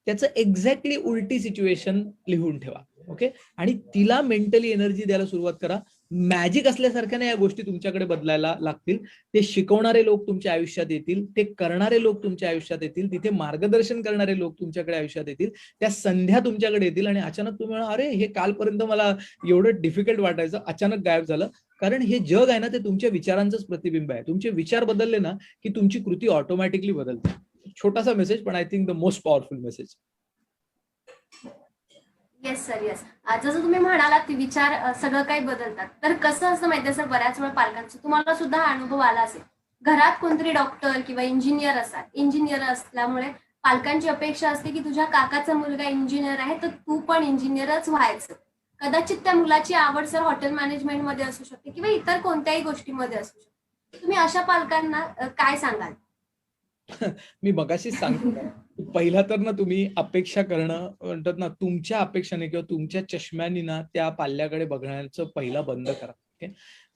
त्याचं एक्झॅक्टली उलटी सिच्युएशन लिहून ठेवा. ओके. आणि तिला मेंटली एनर्जी द्यायला सुरुवात करा. मॅजिक असल्यासारख्याने या गोष्टी तुमच्याकडे बदलायला लागतील. ते शिकवणारे लोक तुमच्या आयुष्यात येतील, ते करणारे लोक तुमच्या आयुष्यात येतील, तिथे मार्गदर्शन करणारे लोक तुमच्याकडे आयुष्यात येतील, त्या संध्या तुमच्याकडे येतील, आणि अचानक तुम्ही म्हणा, अरे हे कालपर्यंत मला एवढं डिफिकल्ट वाटायचं, अचानक गायब झालं. कारण हे जग आहे ना, ते तुमच्या विचारांचंच प्रतिबिंब आहे. तुमचे विचार बदलले ना की तुमची कृती ऑटोमॅटिकली बदलते. छोटासा मेसेज, पण I think the most powerful message. Yes sir, yes. जसं तुम्ही म्हणालात की विचार सगळं काही बदलतात. तर कसं असतं माहितीये सर, बऱ्याच वेळा पालकांचं, तुम्हाला सुद्धा हा अनुभव आला असेल, घरात कोणतरी डॉक्टर किंवा इंजिनियर असतात. इंजिनियर असल्यामुळे पालकांची अपेक्षा असते की तुझ्या काकाचा मुलगा इंजिनियर आहे तर तू पण इंजिनियरच व्हायचं. कदाचित त्या मुलाची आवड सर हॉटेल मॅनेजमेंट मध्ये असू शकते किंवा इतर कोणत्याही गोष्टीमध्ये असू शकते. तुम्ही अशा पालकांना काय सांगाल? मी मगाशीच सांगितलं, पहिला तर ना तुम्ही अपेक्षा करणं म्हणतात ना, तुमच्या अपेक्षाने किंवा तुमच्या चष्म्यानी ना त्या पाल्याकडे बघण्याचं पहिला बंद करा. ओके.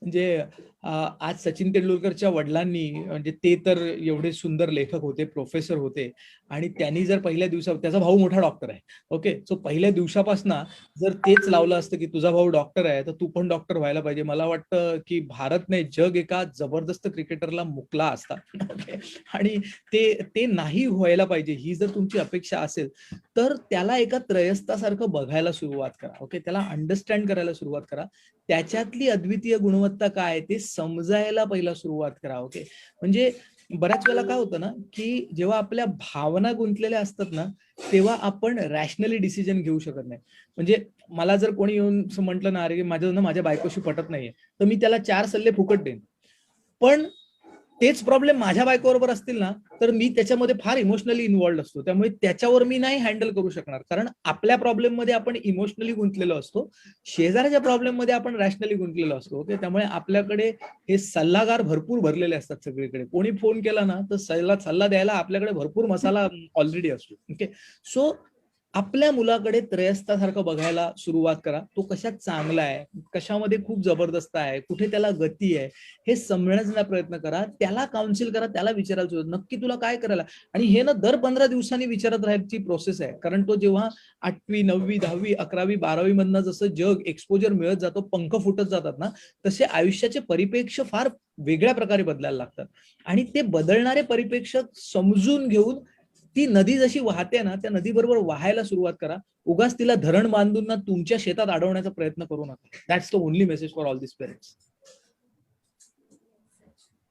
म्हणजे आज सचिन तेंडुलकरच्या वडिलांनी, म्हणजे ते तर एवढे सुंदर लेखक होते, प्रोफेसर होते, आणि त्यांनी जर पहिल्या दिवसा, त्याचा भाऊ मोठा डॉक्टर आहे, ओके, सो पहिल्या दिवसापासून जर तेच लावलं असतं की तुझा भाऊ डॉक्टर आहे तर तू पण डॉक्टर व्हायला पाहिजे, मला वाटतं की भारत नाही जग एका जबरदस्त क्रिकेटरला मुकला असता. ओके, आणि ते ते नाही व्हायला पाहिजे ही जर तुमची अपेक्षा असेल तर त्याला एका त्रयस्थासारखं बघायला सुरुवात करा. ओके, त्याला अंडरस्टँड करायला सुरुवात करा, त्याच्यातली अद्वितीय गुणवत्ता काय आहे ते समजायला पहिला सुरुवात करा. ओके, म्हणजे बऱ्याच वेळेला काय होतं ना की जेव्हा आपल्या भावना गुंतलेल्या असतात ना तेव्हा आपण रॅशनली डिसिजन घेऊ शकत नाही. म्हणजे मला जर कोणी येऊन म्हटलं ना, अरे माझं ना माझ्या बायकोशी पटत नाहीये, तर मी त्याला 4 सल्ले फुकट देईन. पण तेच प्रॉब्लेम माझ्या बायकोबरोबर असतील ना तर मी त्याच्यामध्ये फार इमोशनली इन्व्हॉल्ड असतो, त्यामुळे त्याच्यावर मी नाही हँडल करू शकणार, कारण आपल्या प्रॉब्लेम मध्ये आपण इमोशनली गुंतलेलो असतो, शेजाऱ्याच्या प्रॉब्लेम मध्ये आपण रॅशनली गुंतलेलो असतो. ओके, त्यामुळे आपल्याकडे हे सल्लागार भरपूर भरलेले असतात सगळीकडे, कोणी फोन केला ना तर सल्ला द्यायला आपल्याकडे भरपूर मसाला ऑलरेडी असतो. ओके, सो आपल्या मुलाकडे त्रयस्थासारखं बघायला सुरुवात करा, तो कशात चांगला आहे, कशामध्ये खूप जबरदस्त आहे, कुठे त्याला गती आहे, हे समजण्याचा प्रयत्न करा, त्याला काउन्सिल करा, त्याला विचारायला सुरुवात, नक्की तुला काय करायला. आणि हे ना दर 15 दिवसांनी विचारत राहायची प्रोसेस आहे, कारण तो जेव्हा 8वी 9वी 10वी 11वी 12वी मधनं जसं जग एक्सपोजर मिळत जातो, पंख फुटत जातात ना, तसे आयुष्याचे परिप्रेक्ष्य फार वेगळ्या प्रकारे बदलायला लागतात. आणि ते बदलणारे परिप्रेक्ष्य समजून घेऊन ती नदी जशी वाहते ना त्या नदी बरोबर वाहायला सुरुवात करा. उगाच तिला धरण बांधून ना तुमच्या शेतात अडवण्याचा प्रयत्न करू नका. That's the only message for all this parents.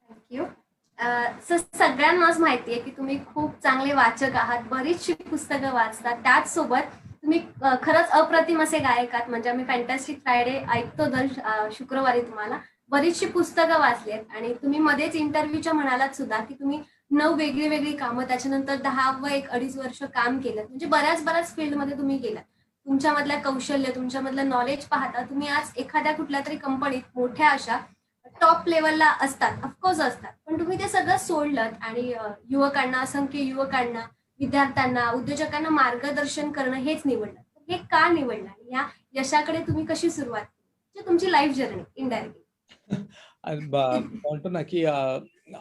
Thank you. सगळ्यांनाच माहिती आहे की तुम्ही खूप चांगले वाचक आहात, बरीचशी पुस्तकं वाचतात, त्याचसोबत तुम्ही खरंच अप्रतिम असे गायक आहात. म्हणजे आम्ही फॅन्टॅस्टिक फ्रायडे ऐकतो दर शुक्रवारी. तुम्हाला बरीचशी पुस्तकं वाचली आहेत आणि तुम्ही मध्येच इंटरव्ह्यूच्या म्हणालात सुद्धा की तुम्ही 9 वेगळी वेगळी कामं, त्याच्यानंतर 10 व 1-2.5 वर्ष काम केलं, म्हणजे बऱ्याच फील्डमध्ये तुम्ही गेलात. तुमच्यामधल्या कौशल्य, तुमच्यामधलं नॉलेज पाहता तुम्ही आज एखाद्या कुठल्या तरी कंपनीत मोठ्या अशा टॉप लेवलला असतात, ऑफकोर्स असतात, पण तुम्ही ते सगळं सोडलं आणि युवकांना, असंख्य युवकांना, विद्यार्थ्यांना, उद्योजकांना मार्गदर्शन करणं हेच निवडलं. हे का निवडलं आणि या यशाकडे तुम्ही कशी सुरुवात केली, म्हणजे तुमची लाईफ जर्नी इनडायरेक्टली? म्हणतो ना की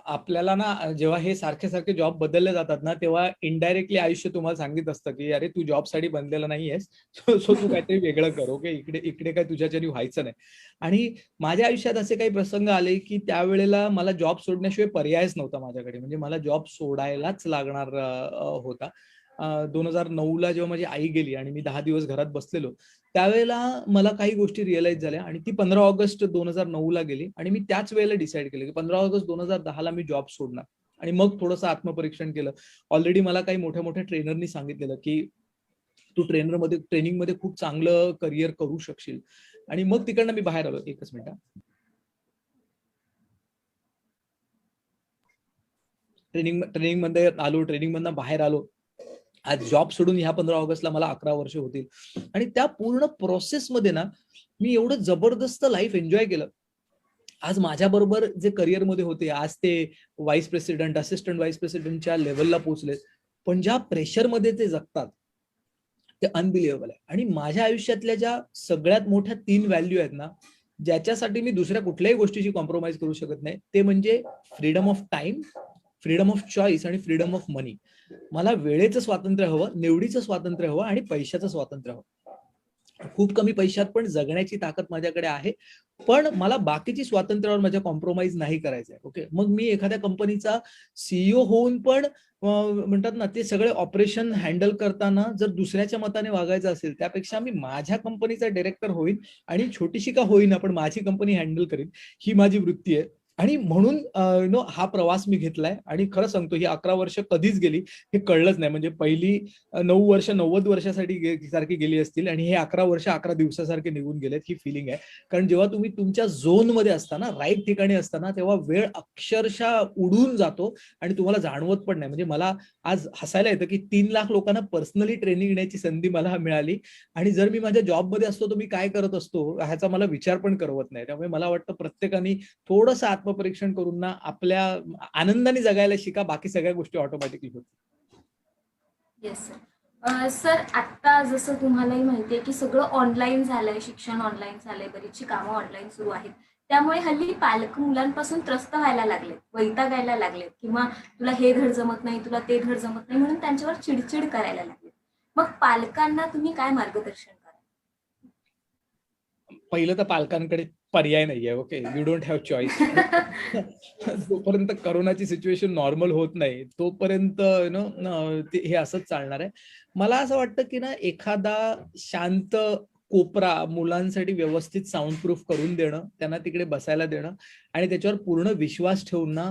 आपल्याला ना जेव्हा हे सारखे सारखे जॉब बदलले जातात ना तेव्हा इनडायरेक्टली आयुष्य तुम्हाला सांगित असतं की अरे तू जॉब साठी बनलेला नाहीयेस, सो तू काहीतरी वेगळं कर. ओके, इकडे इकडे काय तुझ्याच्यानी व्हायचं नाही. आणि माझ्या आयुष्यात असे काही प्रसंग आले की त्यावेळेला मला जॉब सोडण्याशिवाय पर्यायच नव्हता माझ्याकडे, म्हणजे मला जॉब सोडायलाच लागणार होता. 2009ला जेव्हा माझी आई गेली आणि मी 10 दिवस घरात बसलेलो त्यावेळेला मला काही गोष्टी रिअलाइज झाल्या आणि ती 15 ऑगस्ट 2009ला गेली आणि मी त्याच वेळेला डिसाईड केलं की 15 ऑगस्ट 2010ला मी जॉब सोडणार. आणि मग थोडंसं आत्मपरीक्षण केलं. ऑलरेडी मला काही मोठ्या मोठ्या ट्रेनरनी सांगितलेलं की तू ट्रेनिंग मध्ये खूप चांगलं करिअर करू शकशील. आणि मग तिकडनं मी बाहेर आलो. एकच मिनिट. ट्रेनिंग मध्ये आलो, ट्रेनिंग मधनं बाहेर आलो. आज जॉब सोडून ह्या 15 ऑगस्टला मला 11 वर्ष होतील. आणि त्या पूर्ण प्रोसेसमध्ये ना मी एवढं जबरदस्त लाईफ एन्जॉय केलं. आज माझ्या बरोबर जे करिअर मध्ये होते आज ते व्हाईस प्रेसिडेंट, असिस्टंट व्हाईस प्रेसिडेंटच्या लेवलला पोहोचले. पण ज्या प्रेशर मध्ये ते जगतात ते अनबिलिव्हेबल आहे. आणि माझ्या आयुष्यातल्या ज्या सगळ्यात मोठ्या 3 व्हॅल्यू आहेत ना ज्याच्यासाठी मी दुसऱ्या कुठल्याही गोष्टीची कॉम्प्रोमाइज करू शकत नाही, ते म्हणजे freedom of time, freedom of choice आणि फ्रीडम ऑफ मनी. मला वेळेचं स्वातंत्र्य हवं, निवडीचं स्वातंत्र्य हवं आणि पैशाचं स्वातंत्र्य हवं. खूप कमी पैशात पण जगण्याची ताकद माझ्याकडे आहे, पण मला बाकीची स्वातंत्र्यावर माझ्या कॉम्प्रोमाइज नाही करायचंय. ओके, मग मी एखाद्या कंपनीचा सीईओ होऊन पण म्हणतात ना ते सगळे ऑपरेशन हँडल करताना जर दुसऱ्याच्या मताने वागायचं असेल त्यापेक्षा मी माझ्या कंपनीचा डायरेक्टर होईन आणि छोटीशी का होईना पण माझी कंपनी हँडल करीन, ही माझी वृत्ती आहे. आणि म्हणून हा प्रवास मी घेतलाय. आणि खरं सांगतो ही 11 वर्ष कधीच गेली हे कळलंच नाही. म्हणजे पहिली 9 वर्ष 90 वर्षासाठी सारखी गेली असतील आणि हे 11 वर्ष 11 दिवसासारखे निघून गेलेत, ही फिलिंग आहे. कारण जेव्हा तुम्ही तुमच्या झोन मध्ये असताना, राईट ठिकाणी असताना, तेव्हा वेळ अक्षरशः उडून जातो आणि तुम्हाला जाणवत पण नाही. म्हणजे मला आज हसायला येतं की 3 लाख लोकांना पर्सनली ट्रेनिंग घेण्याची संधी मला मिळाली. आणि जर मी माझ्या जॉबमध्ये असतो तर मी काय करत असतो ह्याचा मला विचार पण करवत नाही. त्यामुळे मला वाटतं प्रत्येकाने थोडंसं आत्मपरीक्षण करून ना आपल्या आनंदाने जगायला शिका, बाकी सगळ्या गोष्टी ऑटोमॅटिकली होतील. Yes sir. सर आता जसं तुम्हालाही माहिती आहे की सगळं ऑनलाईन झालंय, शिक्षण ऑनलाईन झालंय, बरीचशी कामं ऑनलाईन सुरू आहेत. त्यामुळे हल्ली पालक मुलांपासून त्रस्त व्हायला लागलेत, वैतागायला लागलेत किंवा तुला हे धड जमत नाही, तुला ते धड जमत नाही म्हणून त्यांच्यावर चिडचिड करायला लागलेत. मग पालकांना तुम्ही काय मार्गदर्शन कराल? पहिलं तर पालकांकडे पर्याय नाहीये. Okay, you don't have choice. जोपर्यंत करोनाची सिच्युएशन नॉर्मल होत नाही तोपर्यंत हे असंच चालणार आहे. मला असं वाटतं की ना, एखादा शांत कोपरा मुलांसाठी व्यवस्थित साऊंड प्रूफ करून देणं, त्यांना तिकडे बसायला देणं आणि त्याच्यावर पूर्ण विश्वास ठेवून ना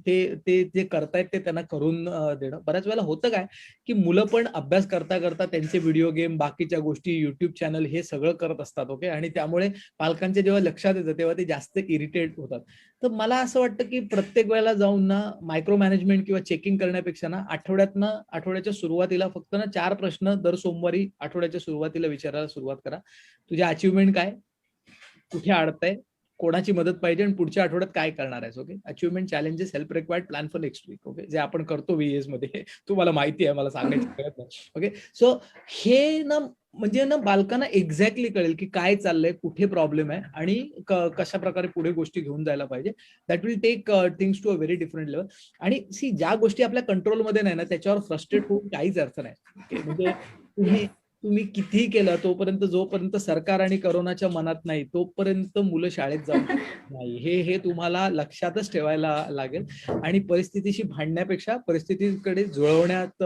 ते ते जे करतायत ते त्यांना करून देणं. बऱ्याच वेळेला होतं काय की मुलं पण अभ्यास करता करता त्यांचे व्हिडिओ गेम, बाकीच्या गोष्टी, युट्यूब चॅनल हे सगळं करत असतात. ओके, आणि त्यामुळे पालकांच्या जेव्हा लक्षात येतं तेव्हा ते जास्त इरिटेट होतात. तर मला असं वाटतं की प्रत्येक वेळेला जाऊन ना मायक्रो मॅनेजमेंट किंवा चेकिंग करण्यापेक्षा ना आठवड्याच्या सुरुवातीला फक्त ना 4 प्रश्न दर सोमवारी आठवड्याच्या सुरुवातीला विचारायला सुरुवात करा. तुझे अचिव्हमेंट काय, कुठे अडतंय, कोणाची मदत पाहिजे आणि पुढच्या आठवड्यात काय करणार आहेस. Okay, achievement, challenges, help required, plan for next week. Okay, जे आपण करतो VAs मध्ये, तुम्हाला माहिती आहे, मला सांगायची गरज नाही. ओके, सो हे ना म्हणजे ना बालकांना एक्झॅक्टली कळेल की काय चाललंय, कुठे प्रॉब्लेम आहे आणि कशा प्रकारे पुढे गोष्टी घेऊन जायला पाहिजे. That will take things to a very different level. आणि ज्या गोष्टी आपल्या कंट्रोलमध्ये नाही ना त्याच्यावर फ्रस्ट्रेट होऊन काहीच अर्थ नाही. ओके, म्हणजे तुम्ही कितीही केलं तोपर्यंत, जोपर्यंत सरकार आणि करोनाच्या मनात नाही तोपर्यंत मुलं शाळेत जाऊ नाही. हे तुम्हाला लक्षातच ठेवायला लागेल. आणि परिस्थितीशी भांडण्यापेक्षा परिस्थितीकडे जुळवण्यात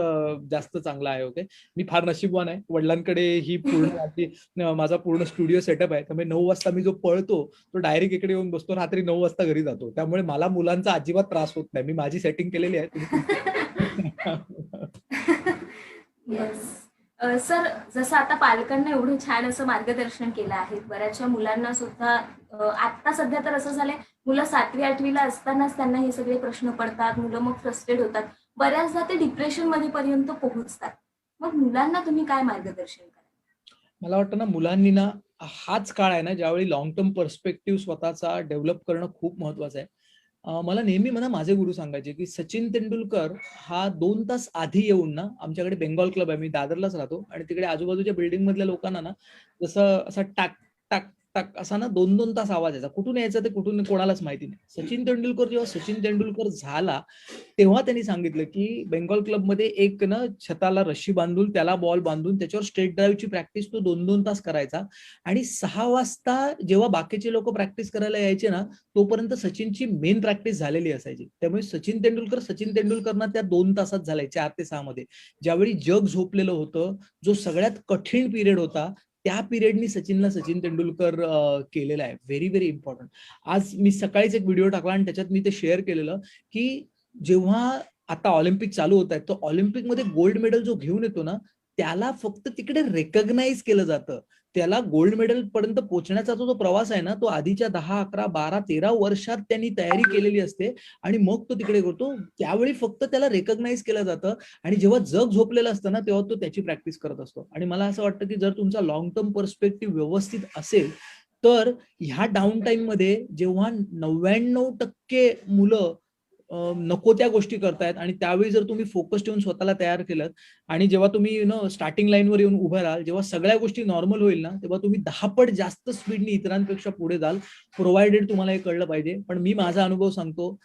जास्त चांगला आहे. ओके, मी फार नशीबवान आहे, वडिलांकडे ही पूर्ण माझा पूर्ण स्टुडिओ सेटअप आहे. त्यामुळे 9 वाजता मी जो पळतो तो डायरेक्ट इकडे येऊन बसतो, रात्री 9 वाजता घरी जातो. त्यामुळे मला मुलांचा अजिबात त्रास होत नाही. मी माझी सेटिंग केलेली आहे. येस. सर, जसं आता पालकांना एवढं छान असं मार्गदर्शन केलं आहे, बऱ्याचशा मुलांना सुद्धा आता सध्या तर असं झालंय, मुलं 7वी-8वीला असतानाच त्यांना हे सगळे प्रश्न पडतात, मुलं मग फ्रस्ट्रेट होतात, बऱ्याचदा ते डिप्रेशन मध्ये पर्यंत पोहोचतात. मग मुलांना तुम्ही काय मार्गदर्शन कराल? मला वाटतं ना, मुलांनी ना हाच काळ आहे ना ज्यावेळी लॉंग टर्म पर्स्पेक्टिव्ह स्वतःचा डेव्हलप करणं खूप महत्वाचं आहे. मला नेहमी माझे गुरु सांगायचे की सचिन तेंडुलकर हा 2 तास आधी येऊन ना, आमच्याकडे बेंगॉल क्लब आहे, मी दादरलाच राहतो आणि तिकडे आजूबाजूच्या बिल्डिंग मधल्या लोकांना ना जसं असा टाक टाक टाक असा ना 2-2 तास आवाज यायचा. कुठून यायचा ते कुठून कोणालाच माहिती नाही. जेव्हा सचिन तेंडुलकर झाला तेव्हा त्यांनी सांगितलं की बेंगॉल क्लबमध्ये एक ना छताला रस्सी बांधून, त्याला बॉल बांधून त्याच्यावर स्ट्रेट ड्राईव्हची प्रॅक्टिस तो 2-2 तास करायचा. आणि 6 वाजता जेव्हा बाकीचे लोक प्रॅक्टिस करायला यायचे ना तोपर्यंत सचिनची मेन प्रॅक्टिस झालेली असायची. त्यामुळे सचिन तेंडुलकरना त्या 2 तासात झालाय, 4 ते 6 मध्ये. ज्यावेळी जग झोपलेलं होतं, जो सगळ्यात कठीण पिरियड होता, त्या पिरियडनी सचिन तेंडुलकर केलेला आहे. Very very important. आज मी सकाळीच एक व्हिडिओ टाकला आणि त्याच्यात मी ते शेअर केलेलं की जेव्हा आता ऑलिम्पिक चालू होत आहेत, तो ऑलिम्पिकमध्ये गोल्ड मेडल जो घेऊन येतो ना, त्याला फक्त तिकडे रेकग्नाइज केलं जातं. त्याला गोल्ड मेडल पर्यंत पोहोचण्याचा जो प्रवास आहे ना, तो आधीच्या 10, 11, 12, 13 वर्षात त्यांनी तयारी केलेली असते आणि मग तो तिकडे करतो. त्यावेळी फक्त त्याला रेकग्नाइज केलं जातं आणि जेव्हा जग झोपलेलं असतं ना तेव्हा तो त्याची प्रॅक्टिस करत असतो. आणि मला असं वाटतं की जर तुमचा लॉंग टर्म पर्स्पेक्टिव्ह व्यवस्थित असेल तर ह्या डाऊन टाइम मध्ये जेव्हा 99% मुलं नको त्या गोष्टी करतायत आणि त्यावेळी जर तुम्ही फोकस ठेवून स्वतःला तयार केलं आणि जेव्हा तुम्ही स्टार्टिंग लाईनवर येऊन उभं राहाल, जेव्हा सगळ्या गोष्टी नॉर्मल होईल ना, तेव्हा तुम्ही 10 पट जास्त स्पीडनी इतरांपेक्षा पुढे जाल, प्रोव्हायडेड तुम्हाला हे कळलं पाहिजे. पण मी माझा अनुभव सांगतो,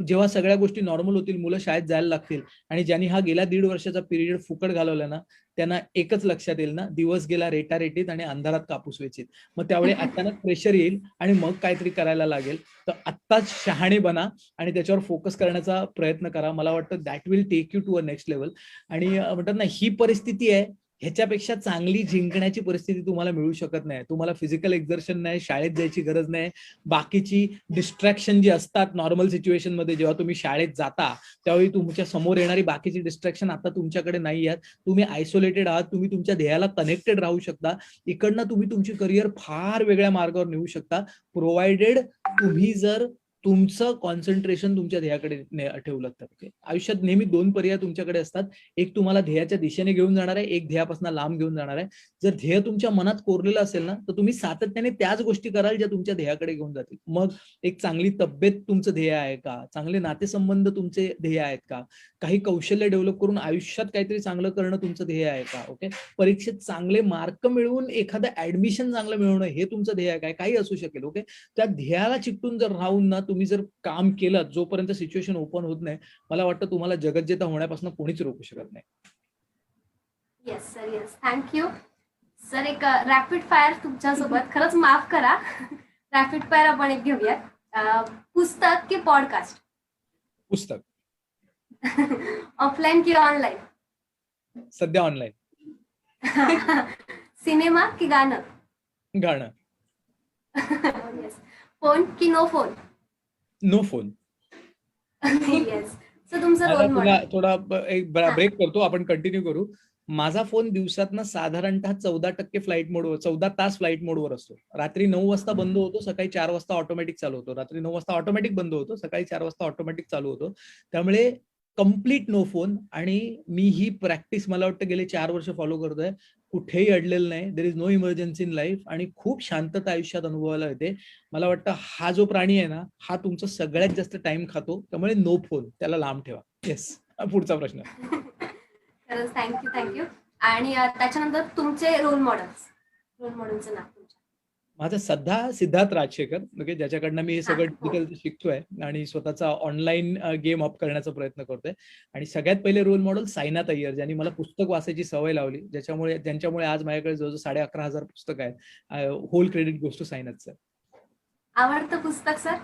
जेव्हा सगळ्या गोष्टी नॉर्मल होतील, मुलं शाळेत जायला लागतील आणि ज्यांनी हा गेल्या 1.5 वर्षाचा पिरियड फुकट घालवला ना, त्यांना एकच लक्षात येईल ना, दिवस गेला रेटारेटीत आणि अंधारात कापूस वेचीत. मग त्यावेळी अचानक प्रेशर येईल आणि मग काहीतरी करायला लागेल. तर आत्ताच शहाणे बना आणि त्याच्यावर फोकस करण्याचा प्रयत्न करा. मला वाटतं that will take you to a next level. आणि म्हणतात ना, ही परिस्थिती आहे, ह्याच्यापेक्षा चांगली जिंकण्याची परिस्थिती तुम्हाला मिळू शकत नाही. तुम्हाला फिजिकल एक्झर्शन नाही, शाळेत जायची गरज नाही, बाकीची डिस्ट्रॅक्शन जी असतात नॉर्मल सिच्युएशन मध्ये, जेव्हा तुम्ही शाळेत जाता त्यावेळी तुमच्या समोर येणारी बाकीची डिस्ट्रॅक्शन आता तुमच्याकडे नाही आहेत. तुम्ही आयसोलेटेड आहात, तुम्ही तुमच्या ध्येयाला कनेक्टेड राहू शकता. इकडनं तुम्ही तुमची करिअर फार वेगळ्या मार्गावर नेऊ शकता, प्रोव्हायडेड तुम्ही जर तुमचं कॉन्सन्ट्रेशन तुमच्या ध्येयाकडे ठेवलं तर ओके. आयुष्यात नेहमी 2 पर्याय तुमच्याकडे असतात. एक तुम्हाला ध्येयाच्या दिशेने घेऊन जाणार आहे, एक ध्येयापासून लांब घेऊन जाणार आहे. जर ध्येय तुमच्या मनात कोरलेलं असेल ना, तर तुम्ही सातत्याने त्याच गोष्टी कराल ज्या तुमच्या ध्येयाकडे घेऊन जातील. मग एक चांगली तब्येत तुमचं ध्येय आहे का? चांगले नातेसंबंध तुमचे ध्येय आहेत का? काही कौशल्य डेव्हलप करून आयुष्यात काहीतरी चांगलं करणं तुमचं ध्येय आहे का? ओके. परीक्षेत चांगले मार्क मिळवून एखादं ऍडमिशन चांगलं मिळवणं हे तुमचं ध्येय आहे काय? काही असू शकेल. ओके. त्या ध्येयाला चिकटून जर राहून ना तुम्ही जर काम केलं, जोपर्यंत सिच्युएशन ओपन होत नाही, मला वाटतं तुम्हाला जगज्जेता होण्यापासून कोणीच रोखू शकत नाही. Yes sir, yes, thank you sir. एक रॅपिड फायर तुमच्यासोबत, खरंच माफ करा. रॅपिड फायर आपण एक घेऊयात. पुस्तक की पॉडकास्ट? पुस्तक. ऑफलाईन की ऑनलाईन? सध्या ऑनलाईन. सिनेमा की गाणं? गाणं. येस. फोन की no phone? No phone. Yes. So तुमचा रोल तुला मॉडेल? थोडा एक ब्रेक करतो, आपण कंटिन्यू करू. माझा फोन दिवसातनं साधारणतः 14% फ्लाईट मोडवर, 14 तास फ्लाईट मोडवर असतो. रात्री 9 वाजता बंद होतो, सकाळी 4 वाजता ऑटोमॅटिक चालू होतो. रात्री 9 वाजता ऑटोमॅटिक बंद होतो, सकाळी 4 वाजता ऑटोमॅटिक चालू होतो. त्यामुळे कम्प्लीट नो फोन. आणि मी ही प्रॅक्टिस मला वाटतं गेले 4 वर्ष फॉलो करतोय. कुठेही अडलेलं नाही. There is no emergency in life आणि खूप शांतता आयुष्यात अनुभवायला येते. मला वाटतं हा जो प्राणी आहे ना, हा तुमचा सगळ्यात जास्त टाइम खातो. त्यामुळे नो फोन, त्याला लांब ठेवा. येस. पुढचा प्रश्न. खरंच थँक्यू. आणि त्याच्यानंतर तुमचे रोल मॉडेलचं नाव तुमच्या? माझं सध्या सिद्धार्थ राजशेखर, ओके, ज्याच्याकडनं मी हे सगळं हो. डिजिटल शिकतोय आणि स्वतःचा ऑनलाईन गेम अप करण्याचा प्रयत्न करतोय. आणि सगळ्यात पहिले रोल मॉडेल साईनाथ अय्यर, ज्यांनी मला पुस्तक वाचायची सवय लावली, ज्यांच्यामुळे आज माझ्याकडे जवळजवळ 11,500 पुस्तकं आहेत. होल क्रेडिट गोes to साईनाथचं. आवडतं पुस्तक सर?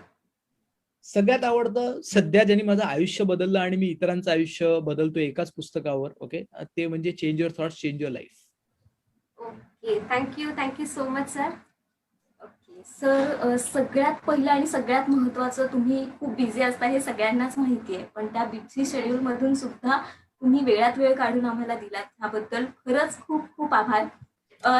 सगळ्यात आवडतं सध्या ज्यांनी माझं आयुष्य बदललं आणि मी इतरांचं आयुष्य बदलतोय एकाच पुस्तकावर, ओके, ते म्हणजे change your thoughts, change your life. Okay, thank you so much sir. Okay sir, सगळ्यात पहिलं आणि सगळ्यात महत्त्वाचं, तुम्ही खूप बिझी असता हे सगळ्यांनाच माहिती आहे, पण त्या बिझी शेड्यूल मधून सुद्धा तुम्ही वेळात वेळ काढून आम्हाला दिलात, त्याबद्दल खरंच खूप खूप आभार.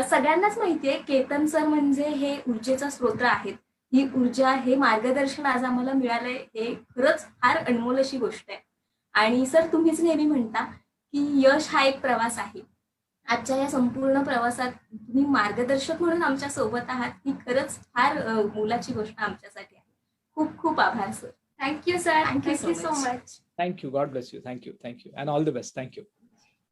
सगळ्यांनाच माहिती आहे केतन सर म्हणजे हे ऊर्जेचा स्रोत आहेत. ही ऊर्जा, हे मार्गदर्शन आज आम्हाला मिळालंय, हे खरंच फार अनमोल अशी गोष्ट आहे. आणि सर तुम्हीच नेहमी म्हणता की यश हा एक प्रवास आहे. आजच्या या संपूर्ण प्रवासात तुम्ही मार्गदर्शक म्हणून आमच्या सोबत आहात, ही खरंच फार मोलाची गोष्ट आमच्यासाठी आहे. खूप खूप आभार sir. Thank you sir. Thank you so so much. Much. Thank you. God bless you. Thank you. And all the best. Thank you.